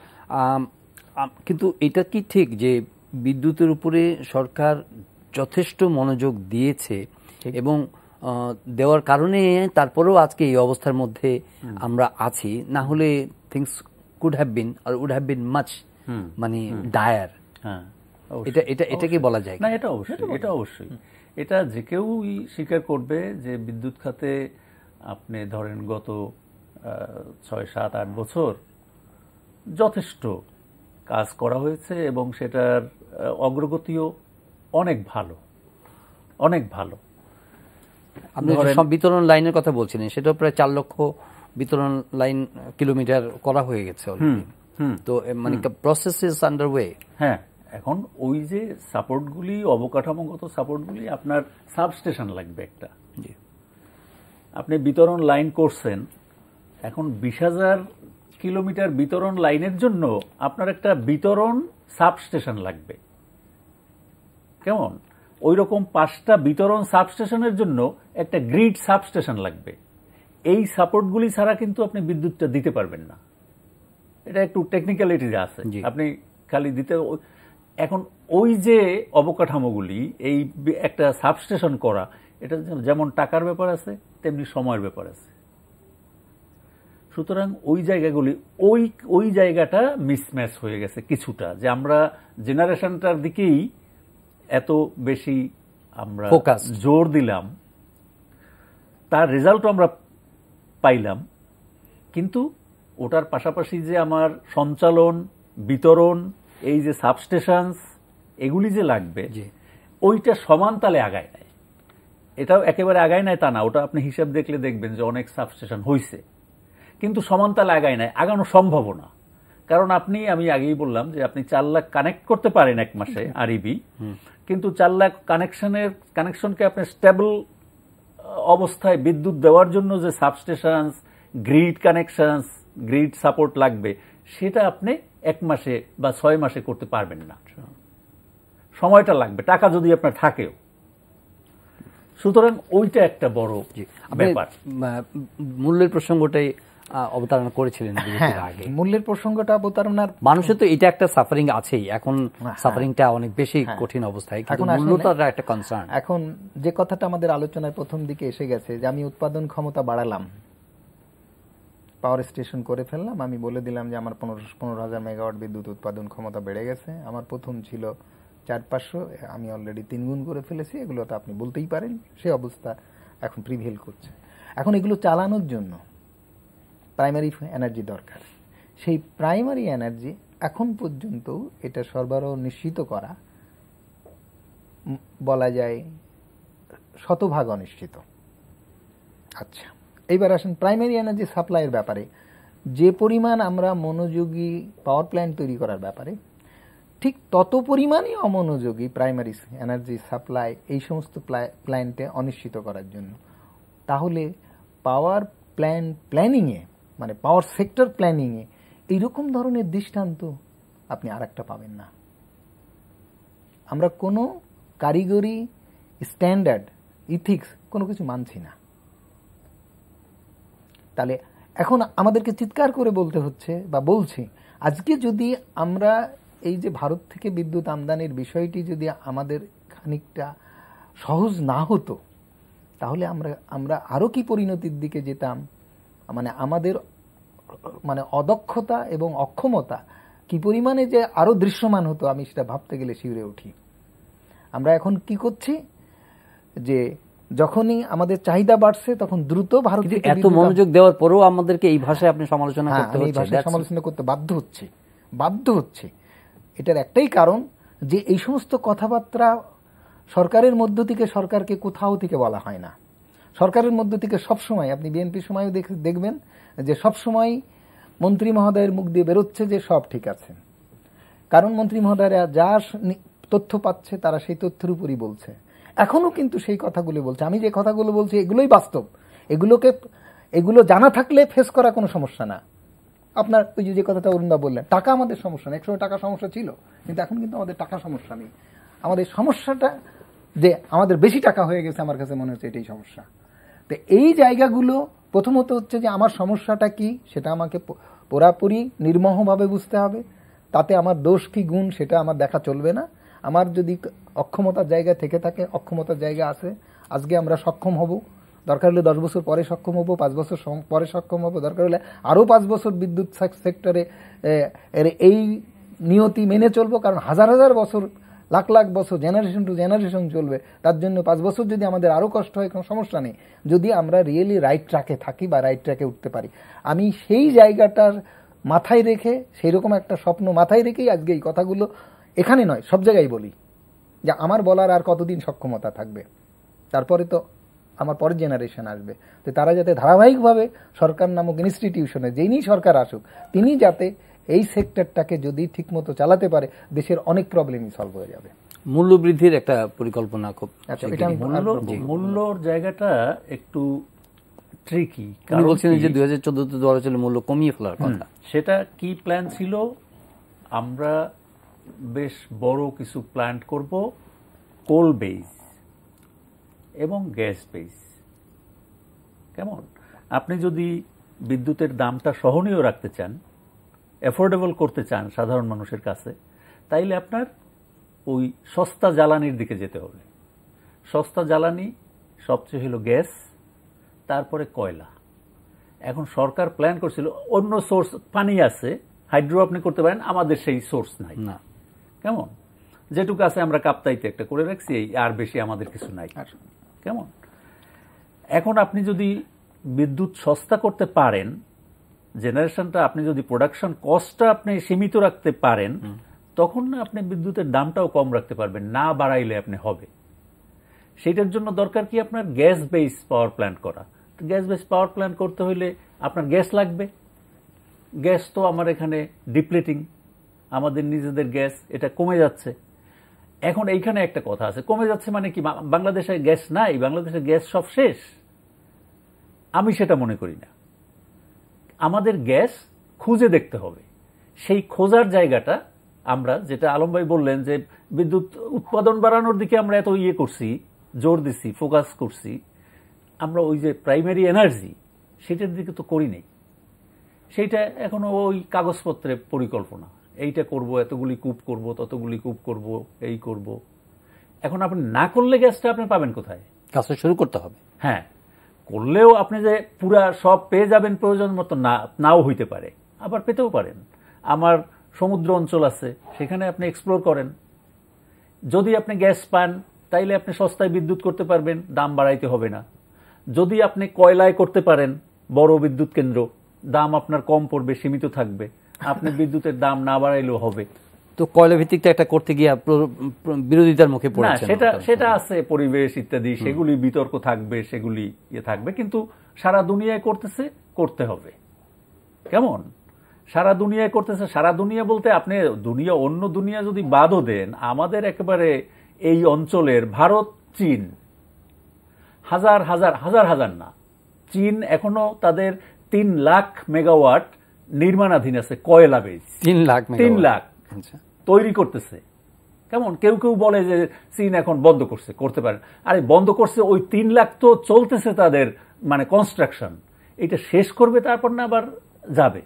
কিন্তু এটা কি ঠিক যে বিদ্যুতের উপরে সরকার যথেষ্ট মনোযোগ দিয়েছে এবং দেওয়ার কারণে তারপরেও আজকে এই অবস্থার মধ্যে আমরা আছি? না হলে থিংস কুড হ্যাভ বিন আর উড হ্যাভ বিন মাচ মানে ডায়ার। এটা কি বলা যায়? না, এটা অবশ্যই এটা যে কেউই স্বীকার করবে যে বিদ্যুৎ খাতে আপনি ধরেন গত 6, 7, 8 বছর যথেষ্ট কাজ করা হয়েছে এবং সেটার অগ্রগতিও অনেক ভালো, অনেক ভালো। আপনি যে সব বিতরণ লাইনের কথা বলছিলেন, সেটা প্রায় 4 লক্ষ বিতরণ লাইন কিলোমিটার করা হয়ে গেছে already। তো মানে প্রসেস ইজ আন্ডারওয়ে। হ্যাঁ, এখন ওই যে সাপোর্টগুলি, অবকাঠামোগত সাপোর্টগুলি, আপনার সাবস্টেশন লাগবে একটা। আপনি বিতরণ লাইন করছেন, এখন 20,000 কিলোমিটার বিতরণ লাইনের জন্য আপনার একটা বিতরণ সাবস্টেশন লাগবে। কেমন? ওই রকম 5টা বিতরণ সাবস্টেশনের জন্য একটা গ্রিড সাবস্টেশন লাগবে। এই সাপোর্টগুলি ছাড়া কিন্তু আপনি বিদ্যুৎটা দিতে পারবেন না। এটা একটু টেকনিক্যালিটি আছে, আপনি খালি দিতে। এখন ওই যে অবকাঠামোগুলি, এই একটা সাবস্টেশন করা, এটা যেমন টাকার ব্যাপার আছে তেমনি সময়ের ব্যাপার আছে। সুতরাং ওই জায়গাগুলি, ওই জায়গাটা মিসম্যাচ হয়ে গেছে কিছুটা, যে আমরা জেনারেশনটার দিকেই এত বেশি আমরা জোর দিলাম, তার রেজাল্টও আমরা পাইলাম, কিন্তু ওটার পাশাপাশি যে আমার সঞ্চালন, বিতরণ, এই যে সাবস্টেশনস এগুলি যে লাগবে, ওইটা সমান তালে আগায় নাই। এটাও একেবারে আগায় নাই তা না, ওটা আপনি হিসাব দেখলে দেখবেন যে অনেক সাবস্টেশন হয়েছে, কিন্তু সমান তালে আগায় নাই, আগানো সম্ভব না। কারণ আমি আগেই বললাম যে আপনি 4 লাখ কানেক্ট করতে পারেন এক মাসে আরইবি, কিন্তু 4 লাখ কানেকশনকে আপনি স্টেবল অবস্থায় বিদ্যুৎ দেওয়ার জন্য যে substation, grid connections, grid support লাগবে, সেটা আপনি 1 মাসে বা 6 মাসে করতে পারবেন না। সময়টা লাগবে, টাকা যদি আপনার থাকেও। সুতরাং ওইটা একটা বড় ব্যাপার। মূল্যের প্রসঙ্গটাই অবতারণা করেছিলেন আগে। মূল্যের প্রসঙ্গটা অবতারণার, মানুষের তো এটা একটা সাফারিং আছেই, এখন সাফারিংটা অনেক বেশি কঠিন অবস্থায়, কিন্তু মূল্যটা একটা কনসার্ন। এখন যে কথাটা আমাদের আলোচনার প্রথম দিকে এসে গেছে, যে আমি উৎপাদন ক্ষমতা বাড়ালাম, পাওয়ার স্টেশন করে ফেললাম, আমি বলে দিলাম যে আমার 15,000 মেগাওয়াট বিদ্যুৎ উৎপাদন ক্ষমতা বেড়ে গেছে। আমার প্রথম ছিল 400-500, আমি অলরেডি 3 গুণ করে ফেলেছি। এগুলো তো আপনি বলতেই পারেন, সে অবস্থা এখন প্রিভেল করছে। এখন এগুলো চালানোর জন্য প্রাইমারি এনার্জি দরকার। সেই প্রাইমারি এনার্জি এখন পর্যন্ত এটা সরবরাহ নিশ্চিত করা বলা যায় শতভাগ অনিশ্চিত। আচ্ছা, এইবার আসেন প্রাইমারি এনার্জি সাপ্লাইয়ের ব্যাপারে। যে পরিমাণ আমরা মনোযোগী পাওয়ার প্ল্যান্ট তৈরি করার ব্যাপারে, ঠিক তত পরিমাণই অমনোযোগী প্রাইমারি এনার্জি সাপ্লাই এই সমস্ত প্ল্যান্টে অনিশ্চিত করার জন্য। তাহলে পাওয়ার প্ল্যানিংয়ে, মানে পাওয়ার সেক্টর প্ল্যানিংয়ে এইরকম ধরনের দৃষ্টান্ত আপনি আর একটা পাবেন না। আমরা কোনো কারিগরি স্ট্যান্ডার্ড, ইথিক্স কোনো কিছু মানছি না। তাহলে এখন আমাদেরকে চিৎকার করে বলতে হচ্ছে, বা বলছি, আজকে যদি আমরা এই যে ভারত থেকে বিদ্যুৎ আমদানির বিষয়টি যদি আমাদের খানিকটা সহজ না হতো, তাহলে আমরা আরো কি পরিণতির দিকে যেতাম। মানে আমাদের অদক্ষতা এবং অক্ষমতা কি পরিমাণে যে আরো দৃশ্যমান হতো, আমি সেটা ভাবতে গেলে শিউরে উঠি। আমরা এখন কি করছি, যে যখনই আমাদের চাহিদা বাড়ছে তখন দ্রুত ভারত থেকে এত মনোযোগ দেওয়ার পরেও আমাদেরকে এই ভাষায় আপনি সমালোচনা করতে হচ্ছে। এই ভাষায় সমালোচনা করতে বাধ্য হচ্ছে। এটার একটাই কারণ, যে এই সমস্ত কথাবার্তা সরকারের মধ্য থেকে, সরকারকে কোথাও থেকে বলা হয় না। সরকারের মধ্য থেকে সবসময়, আপনি বিএনপির সময়ও দেখবেন যে সবসময় মন্ত্রী মহোদয়ের মুখ দিয়ে বেরোচ্ছে যে সব ঠিক আছে। কারণ মন্ত্রী মহোদয়রা যা তথ্য পাচ্ছে তারা সেই তথ্যের উপরই বলছে। এখনো কিন্তু সেই কথাগুলো বলছে। আমি যে কথাগুলো বলছি এগুলোই বাস্তব। এগুলো জানা থাকলে ফেস করা কোনো সমস্যা না। আপনার ওই যে কথাটা অরুণদা বললেন, টাকা আমাদের সমস্যা না। একসময় টাকা সমস্যা ছিল, কিন্তু এখন কিন্তু আমাদের টাকা সমস্যা নেই। আমাদের সমস্যাটা যে আমাদের বেশি টাকা হয়ে গেছে, আমার কাছে মনে হচ্ছে এটাই সমস্যা। তো এই জায়গাগুলো প্রথমত হচ্ছে যে আমার সমস্যাটা কি সেটা আমাকে পুরাপুরি নির্মোহভাবে বুঝতে হবে। তাতে আমার দোষ কি গুণ সেটা আমার দেখা চলবে না। আমার যদি অক্ষমতার জায়গা থেকে থাকে, অক্ষমতার জায়গা আছে, আজকে আমরা সক্ষম হব, দরকার হলে 10 বছর পরে সক্ষম হব, 5 বছর পরে সক্ষম হব, দরকার হলে আরো 5 বছর বিদ্যুৎ সেক্টরে এই নিয়তি মেনে চলবো। কারণ হাজার হাজার বছর লাখ লাখ বছর জেনারেশন টু জেনারেশন চলবে, তার জন্য 5 বছর যদি আমাদের আরও কষ্ট হয় কোনো সমস্যা নেই, যদি আমরা রিয়েলি রাইট ট্র্যাকে থাকি বা রাইট ট্র্যাকে উঠতে পারি। আমি সেই জায়গাটার মাথায় রেখে, সেই রকম একটা স্বপ্ন মাথায় রেখেই আজকে এই কথাগুলো এখানে নয় সব জায়গায় বলি, যে আমার বলার আর কতদিন সক্ষমতা থাকবে, তারপরে তো আমার পরের জেনারেশন আসবে। তো তারা যাতে ধারাবাহিকভাবে সরকার নামক ইনস্টিটিউশনে, যিনি সরকার আসুক, তিনি যাতে এই সেক্টরটাকে যদি ঠিকমতো চালাতে পারে, দেশের অনেক প্রবলেমই সলভ হয়ে যাবে। মূল্য বৃদ্ধির একটা পরিকল্পনা খুব, আচ্ছা, এটা আমি মূল্যর জায়গাটা একটু ট্রিকি। আপনি বলছেন যে 2014-তে দেওয়া হয়েছিল মূল্য কমিয়ে ফেলার কথা, সেটা কি প্ল্যান ছিল? আমরা বেশ বড় কিছু প্ল্যান্ট করব, কোল বেস এবং গ্যাস বেস। কেমন? আপনি যদি বিদ্যুতের দামটা সহনীয় রাখতে চান, অ্যাফোর্ডেবল করতে চান সাধারণ মানুষের কাছে, তাইলে আপনার ওই সস্তা জ্বালানির দিকে যেতে হবে। সস্তা জ্বালানি সবচেয়ে হলো গ্যাস, তারপরে কয়লা। এখন সরকার প্ল্যান করছিল অন্য সোর্স, পানি আছে, হাইড্রো আপনি করতে পারেন, আমাদের সেই সোর্স নাই। না, কেমন? যেটুকু আছে আমরা কাপ্তাইতে একটা করে রাখছি, এই আর বেশি আমাদের কিছু নাই। কেমন? এখন আপনি যদি বিদ্যুৎ সস্তা করতে পারেন, জেনারেশনটা আপনি যদি প্রোডাকশন কস্টটা আপনি সীমিত রাখতে পারেন, তখন না আপনি বিদ্যুতের দামটাও কম রাখতে পারবেন, না বাড়াইলে আপনি হবে। সেটার জন্য দরকার কি? আপনার গ্যাস বেস পাওয়ার প্ল্যান্ট করা। গ্যাস বেস পাওয়ার প্ল্যান্ট করতে হইলে আপনার গ্যাস লাগবে। গ্যাস তো আমার এখানে ডিপ্লিটিং, আমাদের নিজেদের গ্যাস এটা কমে যাচ্ছে। এখন এইখানে একটা কথা আছে, কমে যাচ্ছে মানে কি বাংলাদেশে গ্যাস নাই? বাংলাদেশে গ্যাস সব শেষ? আমি সেটা মনে করি না। আমাদের গ্যাস খুঁজে দেখতে হবে। সেই খোঁজার জায়গাটা আমরা, যেটা আলম ভাই বললেন যে বিদ্যুৎ উৎপাদন বাড়ানোর দিকে আমরা এত করছি, জোর দিছি, ফোকাস করছি, আমরা ওই যে প্রাইমারি এনার্জি সেটার দিকে তো করি নাই। সেইটা এখনো ওই কাগজপত্রে পরিকল্পনা, এইটা করব, এতগুলি কূপ করব, ততগুলি কূপ করব, এই করব। এখন আপনি না করলে গ্যাসটা আপনি পাবেন কোথায়? কাজটা শুরু করতে হবে। হ্যাঁ, করলেও আপনি যে পুরা সব পেয়ে যাবেন প্রয়োজন মতো নাও হইতে পারে, আবার পেতেও পারেন। আমার সমুদ্র অঞ্চল আছে, সেখানে আপনি এক্সপ্লোর করেন। যদি আপনি গ্যাস পান, তাইলে আপনি সস্তায় বিদ্যুৎ করতে পারবেন, দাম বাড়াইতে হবে না। যদি আপনি কয়লায় করতে পারেন বড় বিদ্যুৎ কেন্দ্র, দাম আপনার কম পড়বে, সীমিত থাকবে, আপনি বিদ্যুতের দাম না বাড়াইলেও হবে। তো কয়লা ভিত্তিকটা একটা করতে গিয়ে বিরোধিতার মুখে পড়েছে। সেটা আছে, পরিবেশ ইত্যাদি, সেগুলি বিতর্ক থাকবে, সেগুলি থাকবে, কিন্তু সারা দুনিয়ায় করতেছে, করতে হবে। কেমন? সারা দুনিয়ায় করতেছে, সারা দুনিয়া বলতে আপনি দুনিয়া, অন্য দুনিয়া যদি বাদও দেন, আমাদের একেবারে এই অঞ্চলের ভারত, চীন, হাজার হাজার হাজার হাজার না, চীন এখনো তাদের 3 লাখ মেগাওয়াট নির্মাণাধীন আছে কয়লা বেস। 3 লাখ তৈরি করতেছে। কেমন? কেউ কেউ বলে যে চীন এখন বন্ধ করছে, করতে পারে। আরে বন্ধ করছে, ওই 3 লাখ তো চলতেছে তাদের, মানে কনস্ট্রাকশন। এটা শেষ করবে, তারপর না আবার যাবে।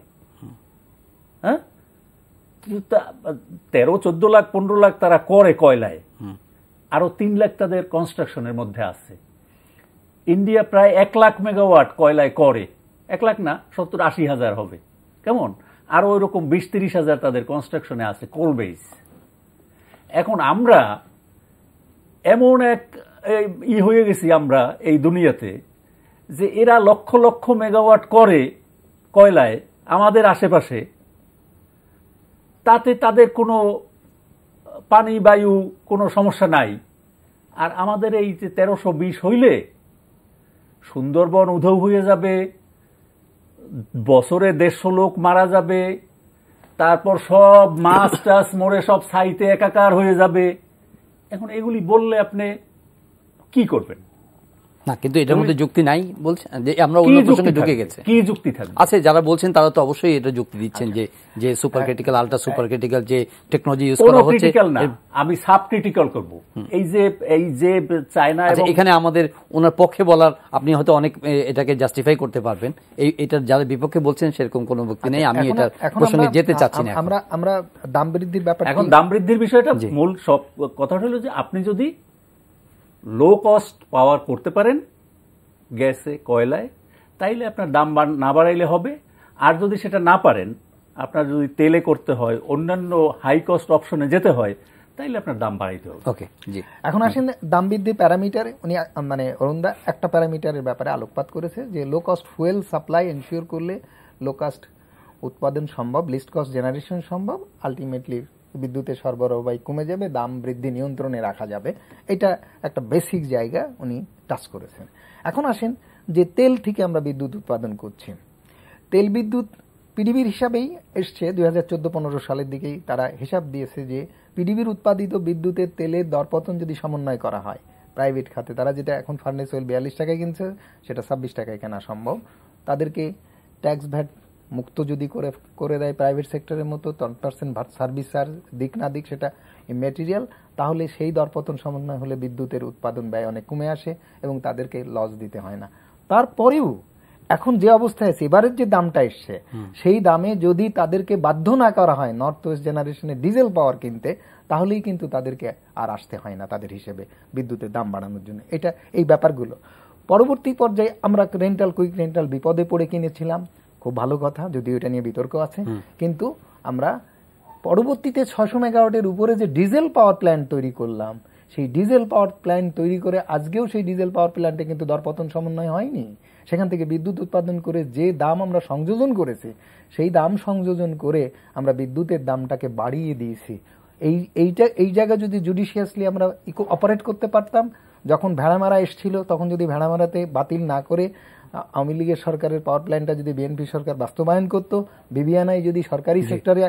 হ্যাঁ, 13, 14 লাখ, 15 লাখ তারা করে কয়লায়, আরো 3 লাখ তাদের কনস্ট্রাকশনের মধ্যে আছে। ইন্ডিয়া প্রায় 1 লাখ মেগাওয়াট কয়লায় করে, 1 লাখ না, 70-80 হাজার হবে। কেমন? আরো ওইরকম 20-30 হাজার তাদের কনস্ট্রাকশনে আছে কোল বেস। এখন আমরা এমন এক হয়ে গেছি আমরা এই দুনিয়াতে, যে এরা লক্ষ লক্ষ মেগাওয়াট করে কয়লায় আমাদের আশেপাশে, তাতে তাদের কোনো পানি বায়ু কোনো সমস্যা নাই। আর আমাদের এই যে 1320 হইলে সুন্দরবন উধাও হয়ে যাবে, বছরে 150 লোক মারা যাবে, তারপর সব মাছ টাছ মরে সব ছাইতে একাকার হয়ে যাবে। এখন এগুলি বললে আপনি কি করবেন? না, কিন্তু এটার মধ্যে যুক্তি নাই বলছেন যে আমরা অন্য প্রসঙ্গে ঢুকে গেছে। কি যুক্তি থাকবে? আছে যারা বলছেন তারা তো অবশ্যই এটা যুক্তি দিচ্ছেন যে super critical, ultra super critical যে টেকনোলজি ইউজ করা হচ্ছে, না, আমি সাব ক্রিটিক্যাল করব। এই যে চায়না, এখানে আমাদের ওনার পক্ষে বলার, আপনি হয়তো অনেক এটাকে জাস্টিফাই করতে পারবেন, এটা যারা বিপক্ষে বলছেন সেরকম কোনো ব্যক্তি নেই। আমি এটা প্রসঙ্গে যেতে চাচ্ছি না। আমরা দাম বৃদ্ধির ব্যাপার, এখন দাম বৃদ্ধির বিষয়টা মূল সব কথাটা হলো যে আপনি যদি লো কস্ট পাওয়ার করতে পারেন গ্যাসে, কয়লায়, তাইলে আপনার দাম না বাড়াইলে হবে। আর যদি সেটা না পারেন, আপনার যদি তেলে করতে হয়, অন্যান্য হাই কস্ট অপশনে যেতে হয়, তাইলে আপনার দাম বাড়াইতে হবে। ওকে, জি। এখন আসেন দাম বৃদ্ধি প্যারামিটারে, উনি মানে অরুণদা একটা প্যারামিটারের ব্যাপারে আলোকপাত করেছে যে low cost fuel supply ensure করলে লো কস্ট উৎপাদন সম্ভব, লিস্ট কস্ট জেনারেশন সম্ভব, আলটিমেটলি বিদ্যুতের সরবরাহ ব্যয় কমে যাবে, দাম বৃদ্ধি নিয়ন্ত্রণে রাখা যাবে। এটা একটা বেসিক জায়গা উনি টাচ করেছেন। এখন আসেন যে তেল থেকে আমরা বিদ্যুৎ উৎপাদন করছি, তেল বিদ্যুৎ পিডিবির হিসাবেই এসছে 2014-15 সালের দিকেই তারা হিসাব দিয়েছে যে পিডিবির উৎপাদিত বিদ্যুতের তেলের দরপতন যদি সমন্বয় করা হয় প্রাইভেট খাতে, তারা যেটা এখন ফার্নেস অয়েল 42 টাকায় কিনছে সেটা 26 টাকায় কেনা সম্ভব, তাদেরকে ট্যাক্স ভ্যাট মুক্ত যদি করে দেয় প্রাইভেট সেক্টরের মতো 10% সার্ভিস চার্জ দিক না দিক সেটা ইম্যাটেরিয়াল, তাহলে সেই দরপতন সমন্বয় হলে বিদ্যুতের উৎপাদন ব্যয় অনেক কমে আসে এবং তাদেরকে লস দিতে হয় না। তারপরেও এখন যে অবস্থায় আছে, এবারের যে দামটা এসছে সেই দামে যদি তাদেরকে বাধ্য না করা হয় নর্থ ওয়েস্ট জেনারেশনের ডিজেল পাওয়ার কিনতে, তাহলেই কিন্তু তাদেরকে আর আসতে হয় না তাদের হিসেবে বিদ্যুতের দাম বাড়ানোর জন্য। এটা এই ব্যাপারগুলো পরবর্তী পর্যায়ে আমরা কুইক রেন্টাল বিপদে পড়ে কিনেছিলাম, খুব ভালো কথা, যদিও এটা নিয়ে বিতর্ক আছে, কিন্তু আমরা পরবর্তীতে 600 মেগাওয়াটের উপরে যে ডিজেল পাওয়ার প্ল্যান্ট তৈরি করলাম, সেই ডিজেল পাওয়ার প্ল্যান্ট তৈরি করে আজকেও সেই ডিজেল পাওয়ার প্ল্যান্টে কিন্তু দরপতন সমন্বয় হয়নি। সেখান থেকে বিদ্যুৎ উৎপাদন করে যে দাম আমরা সংযোজন করেছি, সেই দাম সংযোজন করে আমরা বিদ্যুতের দামটাকে বাড়িয়ে দিয়েছি। এই জায়গায় যদি জুডিশিয়াসলি আমরা অপারেট করতে পারতাম, যখন ভেড়ামারা এসেছিল তখন যদি ভেড়ামারাতে বাতিল না করে আওয়ামী লীগের সরকারের পাওয়ার প্ল্যান্টটা যদি বিএনপি সরকার বাস্তবায়ন করত, বিবিআনায় যদি সরকারি সেক্টরে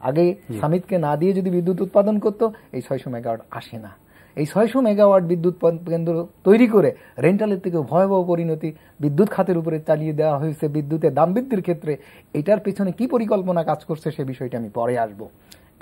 আগে সামিতকে না দিয়ে যদি বিদ্যুৎ উৎপাদন করত, এই 600 মেগাওয়াট আসে না। এই 600 মেগাওয়াট বিদ্যুৎ কেন্দ্র তৈরি করে রেন্টালের থেকে ভয়াবহ পরিণতি বিদ্যুৎ খাতের উপরে চালিয়ে দেওয়া হয়েছে বিদ্যুতের দাম বৃদ্ধির ক্ষেত্রে। এটার পেছনে কি পরিকল্পনা কাজ করছে সে বিষয়টা আমি পরে আসব।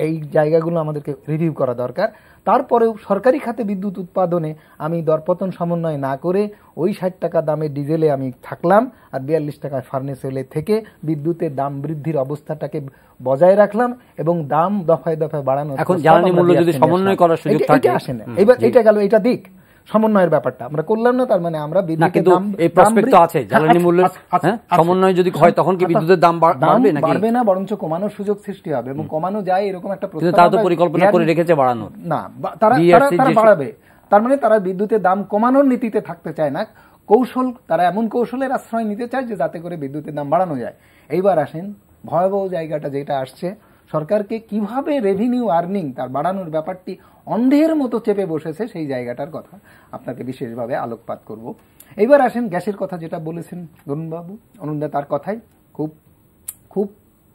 এই জায়গাগুলো আমাদেরকে রিভিউ করা দরকার। তারপরেও সরকারি খাতে বিদ্যুৎ উৎপাদনে আমি দরপতন সমন্বয় না করে ওই 60 টাকা দামের ডিজেলে আমি থাকলাম আর 42 টাকায় ফার্নেস অয়েলে থেকে বিদ্যুতের দাম বৃদ্ধির অবস্থাটাকে বজায় রাখলাম এবং দাম দফায় দফায় বাড়ানো। এখন জ্বালানি মূল্য যদি সমন্বয় করার সুযোগ থাকে, এটা আসে না। এবার এটা গেল, এটা দিক সমন্বয়ের ব্যাপারটা আমরা করলাম না, তার মানে আমরা বিদ্যুতের দাম এই প্রসপেক্ট তো আছে, জ্বালানি মূল্যের সমন্বয় যদি হয় তখন কি বিদ্যুতের দাম বাড়বে নাকি? বাড়বে না, বরঞ্চ কমানোর সুযোগ সৃষ্টি হবে এবং কমানো যায় এরকম একটা প্রস্তাব তারা তো পরিকল্পনা করে রেখেছে বাড়ানোর। না, তারা বাড়াবে, তার মানে তারা বিদ্যুতের দাম কমানোর নীতিতে থাকতে চায় না, কৌশল, তারা এমন কৌশলের আশ্রয় নিতে চায় যে যাতে করে বিদ্যুতের দাম বাড়ানো যায়। এইবার আসেন ভয়াবহ জায়গাটা যেটা আসছে, সরকারকে কিভাবে রেভিনিউ আর্নিং তার বাড়ানোর ব্যাপারটি অন্ধের মতো চেপে বসেছে, সেই জায়গাটার কথা আপনাকে বিশেষভাবে আলোকপাত করব। এইবার আসেন গ্যাসের কথা যেটা বলেছেন অরুণবাবু, অরুণদা, তার কথাই খুব খুব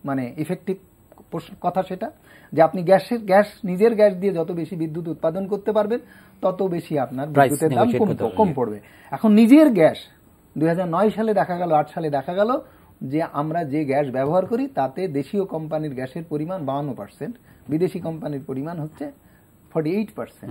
মানে ইফেক্টিভ কথা, সেটা যে আপনি নিজের গ্যাস দিয়ে যত বেশি বিদ্যুৎ উৎপাদন করতে পারবেন তত বেশি আপনার বিদ্যুতের দাম কম পড়বে। এখন নিজের গ্যাস 2009 সালে দেখা গেল, 8 সালে দেখা গেল যে আমরা যে গ্যাস ব্যবহার করি তাতে দেশীয় কোম্পানির গ্যাসের পরিমাণ 52%, বিদেশি কোম্পানির পরিমাণ হচ্ছে 48%।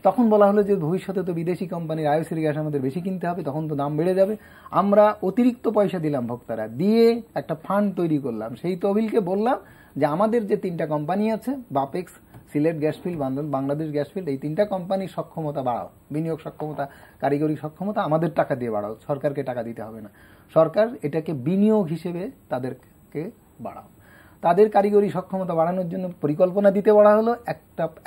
তখন বলা হলো যে ভবিষ্যতে তো বিদেশি কোম্পানির আইওসির গ্যাস আমাদের বেশি কিনতে হবে, তখন তো দাম বেড়ে যাবে। আমরা অতিরিক্ত পয়সা দিলাম, ভোক্তারা দিয়ে একটা ফান্ড তৈরি করলাম। সেই তহবিলকে বললাম যে আমাদের যে 3টা কোম্পানি আছে, Bapex, Sylhet gas field, Bangladesh gas field, এই 3টা কোম্পানির সক্ষমতা বাড়াও, বিনিয়োগ সক্ষমতা, কারিগরি সক্ষমতা আমাদের টাকা দিয়ে বাড়াও, সরকারকে টাকা দিতে হবে না। সরকার এটাকে বিনিয়োগ হিসেবে তাদেরকে বাড়াও। তাদের কারিগরি সক্ষমতা বাড়ানোর জন্য পরিকল্পনা দিতে বলা হলো,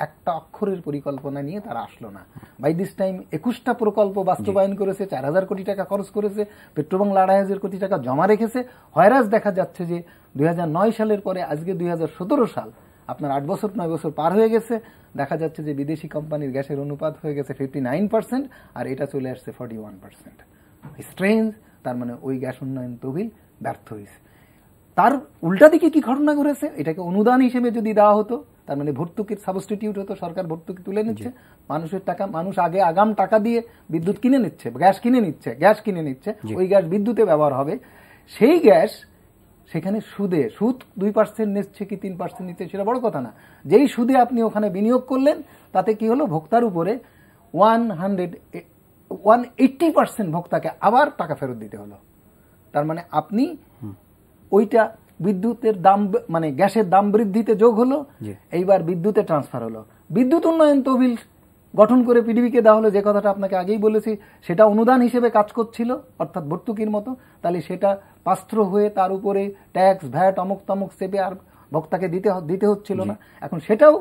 একটা অক্ষরের পরিকল্পনা নিয়ে তারা আসলো না। বাই দিস টাইম 21টা প্রকল্প বাস্তবায়ন করেছে, 4000 কোটি টাকা খরচ করেছে, পেট্রোবাংলা 2500 কোটি টাকা জমা রেখেছে। হয়রাজ দেখা যাচ্ছে যে 2009 সালের পরে আজকে 2017 সাল, আপনার 8 বছর 9 বছর পার হয়ে গেছে, দেখা যাচ্ছে যে বিদেশি কোম্পানির গ্যাসের অনুপাত হয়ে গেছে 59% আর এটা চলে আসছে 41%। স্ট্রেঞ্জ, তার মানে ওই গ্যাস উন্নয়ন তহবিল ব্যর্থ হয়েছে। তার উল্টা দিকে কি ঘটনা ঘটেছে, এটাকে অনুদান হিসেবে যদি দেওয়া হতো, তার মানে ভর্তুকির সাবস্টিটিউট হতো, সরকার ভর্তুকি তুলে নিচ্ছে, মানুষের টাকা, মানুষ আগে আগাম টাকা দিয়ে বিদ্যুৎ কিনে নিচ্ছে, গ্যাস কিনে নিচ্ছে, ওই গ্যাস বিদ্যুতে ব্যবহার হবে। সেই গ্যাস সেখানে সুদ 2% নিচ্ছে কি 3% নিচ্ছে সেটা বড় কথা না, যেই সুদে আপনি ওখানে বিনিয়োগ করলেন তাতে কি হলো, ভোক্তার উপরে 180% ভোক্তাকে আবার টাকা ফেরত দিতে হলো। তার মানে আপনি ওইটা বিদ্যুতের দাম, মানে গ্যাসের দাম বৃদ্ধিতে যোগ হলো, এইবার বিদ্যুতে ট্রান্সফার হলো। বিদ্যুৎ উন্নয়ন তহবিল গঠন করে পিডিবিকে দেওয়া হলো, যে কথাটা আপনাকে আগেই বলেছি, সেটা অনুদান হিসেবে কাজ করছিল, অর্থাৎ ভর্তুকির মতো। তাহলে সেটা পাস্ত্র হয়ে তার উপরে ট্যাক্স, ভ্যাট, অমুক তমুক চেপে আর ভোক্তাকে দিতে হচ্ছিল না। এখন সেটাও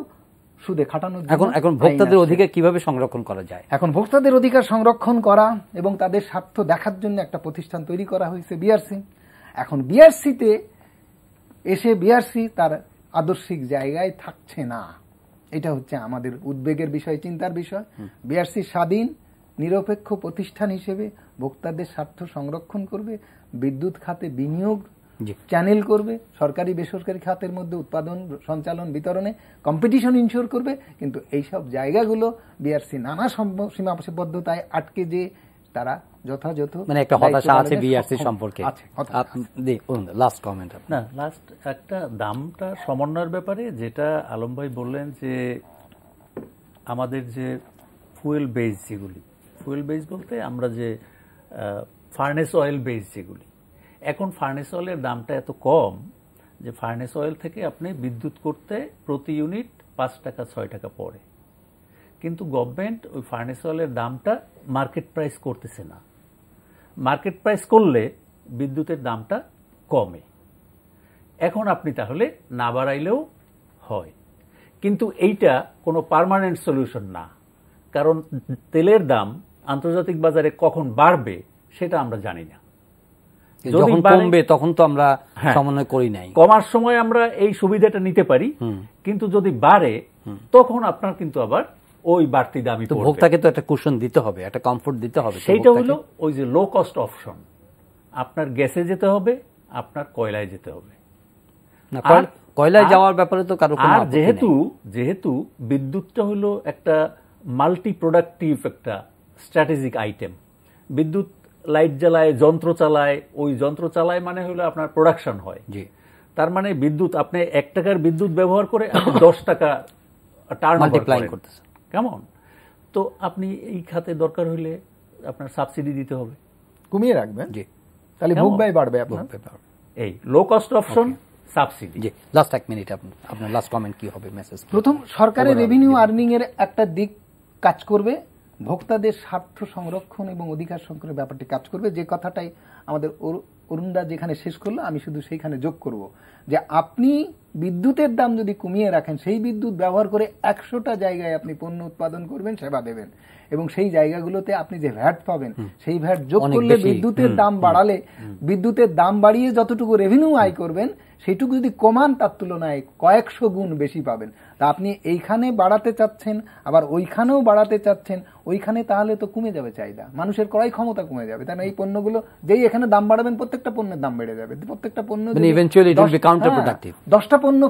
সুদে খাটানোর এখন ভোক্তাদের অধিকার কিভাবে সংরক্ষণ করা যায়? এখন ভোক্তাদের অধিকার সংরক্ষণ করা এবং তাদের স্বার্থ দেখার জন্য একটা প্রতিষ্ঠান তৈরি করা হয়েছে, বিআরসি। এখন বিআরসিতে এসে বিআরসি তার আদর্শিক জায়গায় থাকছে না, এটা হচ্ছে আমাদের উদ্বেগের বিষয়, চিন্তার বিষয়। বিআরসি স্বাধীন নিরপেক্ষ প্রতিষ্ঠান হিসেবে ভোক্তাদের স্বার্থ সংরক্ষণ করবে, বিদ্যুৎ খাতে বিনিয়োগ চ্যানেল করবে, সরকারি বেসরকারি খাতের মধ্যে উৎপাদন, সঞ্চালন, বিতরণে কম্পিটিশন ইনশিওর করবে। কিন্তু এইসব জায়গাগুলো বিআরসি নানা সীমাবদ্ধতায় আটকে যে তারা যথাযথ মানে একটা হতাশা আছে বিআরসি সম্পর্কে। লাস্ট কমেন্ট না, লাস্ট একটা দামটা সমন্বয়ের ব্যাপারে যেটা আলম ভাই বললেন যে আমাদের যে ফুয়েল বেস, যেগুলি ফুয়েল বেস বলতে আমরা যে ফার্নেস অয়েল বেস যেগুলি, এখন ফার্নেস অয়েলের দামটা এত কম যে ফার্নেস অয়েল থেকে আপনি বিদ্যুৎ করতে প্রতি ইউনিট 5 টাকা 6 টাকা পড়ে, কিন্তু গভর্নমেন্ট ওই ফার্নেস অয়েলের দামটা মার্কেট প্রাইস করতেছে না। মার্কেট প্রাইস করলে বিদ্যুতের দামটা কমে। এখন আপনি তাহলে না বাড়াইলেও হয়, কিন্তু এইটা কোনো পার্মানেন্ট সলিউশন না, কারণ তেলের দাম আন্তর্জাতিক বাজারে কখন বাড়বে সেটা আমরা জানি না। যখন কমবে তখন তো আমরা সমন্বয় করি নাই, কমার সময় আমরা এই সুবিধাটা নিতে পারি, কিন্তু যদি বাড়ে তখন আপনার কিন্তু আবার ওই বাড়তি দামই পড়বে। ভোক্তাকে তো একটা কুশন দিতে হবে, একটা কমফোর্ট দিতে হবে। সেইটা হলো ওই যে লো কস্ট অপশন, আপনার গ্যাসে যেতে হবে, আপনার কয়লায় যেতে হবে। কয়লায় যাওয়ার ব্যাপারে তো কারো কোনো আপত্তি নেই। যেহেতু বিদ্যুৎটা হলো একটা মাল্টি প্রোডাক্টিভ একটা স্ট্র্যাটেজিক আইটেম। বিদ্যুৎ লাইট জ্বালায়, যন্ত্র চালায়, ওই যন্ত্র চালায় মানে হলো আপনার প্রোডাকশন হয়। তার মানে বিদ্যুৎ আপনি 1 টাকার বিদ্যুৎ ব্যবহার করে আপনি 10 টাকা টার্নওভার করতেছেন, কেমন? তো আপনি এই খাতে দরকার হলে আপনার সাবসিডি দিতে হবে, কমিয়ে রাখবেন, তাহলে ভোগ ব্যয় বাড়বে আপনার। এই low cost option, subsidy. Last 1 minute আপনার লাস্ট কমেন্ট কি হবে? মেসেজ প্রথম, সরকারের রেভিনিউ আর্নিং এর একটা দিক কাজ করবে, ভোক্তাদের স্বার্থ সংরক্ষণ এবং অধিকার সংরক্ষণের ব্যাপারটি কাজ করবে। যে কথাটাই আমাদের অরুণদা যেখানে শেষ করলো, আমি শুধু সেইখানে যোগ করব যে আপনি বিদ্যুতের দাম যদি কমিয়ে রাখেন, সেই বিদ্যুৎ ব্যবহার করে 100টা জায়গায় আপনি পণ্য উৎপাদন করবেন, সেবা দেবেন, এবং সেই জায়গাগুলোতে আপনি যে ভ্যাট পাবেন সেই ভ্যাট যোগ করলে বিদ্যুতের দাম বাড়ালে, বিদ্যুতের দাম বাড়িয়ে যতটুকু রেভিনিউ আয় করবেন সেইটুকু যদি কমান তার তুলনায় কয়েকশো গুণ বেশি পাবেন। তা আপনি এইখানে বাড়াতে চাচ্ছেন, আবার ওইখানেও বাড়াতে চাচ্ছেন, ওইখানে তাহলে তো কমে যাবে চাহিদা, মানুষের ক্রয় ক্ষমতা কমে যাবে। তাই না? এই পণ্যগুলো যেই এখানে দাম বাড়াবেন, প্রত্যেকটা পণ্যের দাম বেড়ে যাবে। প্রত্যেকটা পণ্য 10টা পণ্য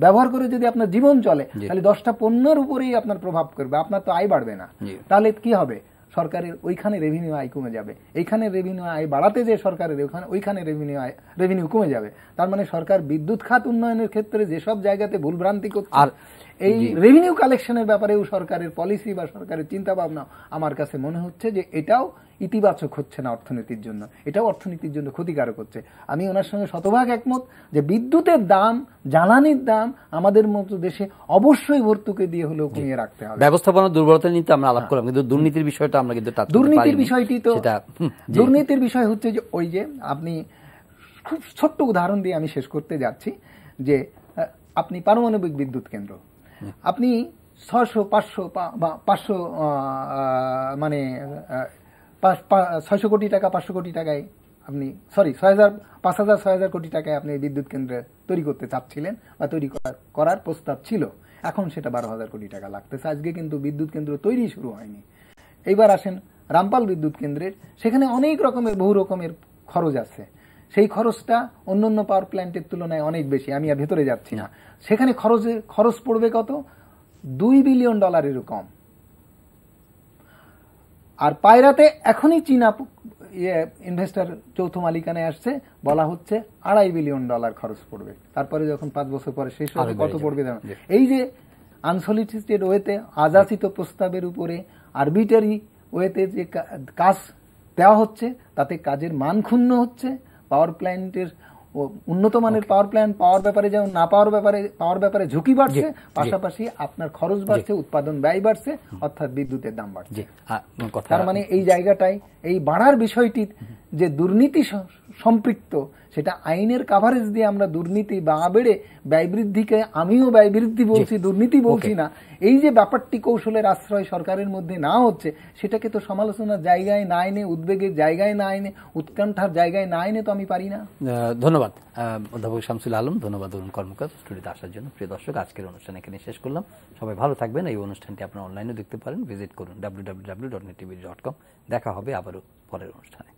ব্যবহার করে যদি আপনার জীবন চলে, তাহলে 10টা পণ্যের উপরেই আপনার প্রভাব করবে, আপনার তো আয় বাড়বে না। তাহলে কি হবে? সরকারের ওইখানে রেভিনিউ আয় কমে যাবে, এইখানে রেভিনিউ আয় বাড়াতে যে সরকারের ওইখানে রেভিনিউ কমে যাবে। তার মানে সরকার বিদ্যুৎ খাত উন্নয়নের ক্ষেত্রে যেসব জায়গাতে ভুলভ্রান্তি করছে, আর এই রেভিনিউ কালেকশনের ব্যাপারেও সরকারের পলিসি বা সরকারের চিন্তা ভাবনা আমার কাছে মনে হচ্ছে যে এটাও ইতিবাচক হচ্ছে না অর্থনীতির জন্য, এটাও অর্থনীতির জন্য ক্ষতিকারক হচ্ছে। আমি ওনার সঙ্গে শতভাগ একমত যে বিদ্যুতের দাম, জ্বালানির দাম আমাদের মতো দেশে অবশ্যই ভর্তুকি দিয়ে হলেও কমিয়ে রাখতে হবে। ব্যবস্থাপনা দুর্বলতা নিয়ে আমরা আলাপ করলাম, কিন্তু দুর্নীতির বিষয়টা আমরা কিন্তু দুর্নীতির বিষয়টি তো দুর্নীতির বিষয় হচ্ছে যে ওই যে আপনি খুব ছোট্ট উদাহরণ দিয়ে আমি শেষ করতে যাচ্ছি যে আপনি পারমাণবিক বিদ্যুৎ কেন্দ্র, আপনি 600 মানে 600 কোটি টাকা 500 কোটি টাকায় আপনি 5,000-6,000 কোটি টাকায় আপনি বিদ্যুৎ কেন্দ্র তৈরি করতে চাচ্ছিলেন বা তৈরি করার প্রস্তাব ছিল। এখন সেটা 12,000 কোটি টাকা লাগতেছে। আজকে কিন্তু বিদ্যুৎ কেন্দ্র তৈরি শুরু হয়নি। এইবার আসেন রামপাল বিদ্যুৎ কেন্দ্রের, সেখানে অনেক রকমের বহু রকমের খরচ আছে। সেই খরচটা অন্যান্য পাওয়ার প্ল্যান্টের তুলনায় অনেক বেশি, আমি আর ভেতরে যাচ্ছি না। সেখানে খরচ পড়বে কত? $2 বিলিয়ন কম। আর পায়রাতে এখনই চীনা ইনভেস্টর যৌথ মালিকানায় আসছে, বলা হচ্ছে $2.5 বিলিয়ন খরচ পড়বে। তারপরে যখন 5 বছর পরে শেষ হবে কত পড়বে? এই যে আনসলিসিটেড ওয়েতে আযাচিত প্রস্তাবের উপরে আরবিটারি ওয়েতে যে কাজ দেওয়া হচ্ছে, তাতে কাজের মান ক্ষুণ্ণ হচ্ছে। পাওয়ার প্ল্যান্টের উন্নত মানের পাওয়ার প্ল্যান্ট পাওয়ার ব্যাপারে যেমন না পাওয়ার ব্যাপারে ঝুঁকি বাড়ছে, পাশাপাশি আপনার খরচ বাড়ছে, উৎপাদন ব্যয় বাড়ছে, অর্থাৎ বিদ্যুতের দাম বাড়ছে। তার মানে এই জায়গাটায় এই বাড়ার বিষয়টি যে দুর্নীতি সম্পৃক্ত, সেটা আইনের কাভারেজ দিয়ে আমরা দুর্নীতি বা বেড়ে ব্যয় বৃদ্ধিকে, আমিও ব্যয় বৃদ্ধি বলছি, দুর্নীতি বলছি না, এই যে ব্যাপারটি কৌশলের আশ্রয় সরকারের মধ্যে না হচ্ছে, সেটাকে তো সমালোচনার জায়গায় না এনে, উদ্বেগের জায়গায় না এনে, উৎকণ্ঠার জায়গায় না এনে তো আমি পারি না। ধন্যবাদ অধ্যাপক শামসুল আলম, ধন্যবাদ অরুণ কর্মকার স্টুডিওতে আসার জন্য। প্রিয় দর্শক, আজকের অনুষ্ঠান এখানে শেষ করলাম। সবাই ভালো থাকবেন। এই অনুষ্ঠানটি আপনারা অনলাইনে দেখতে পারেন, ভিজিট করুন www.nettv.com। দেখা হবে আবারও পরের অনুষ্ঠানে।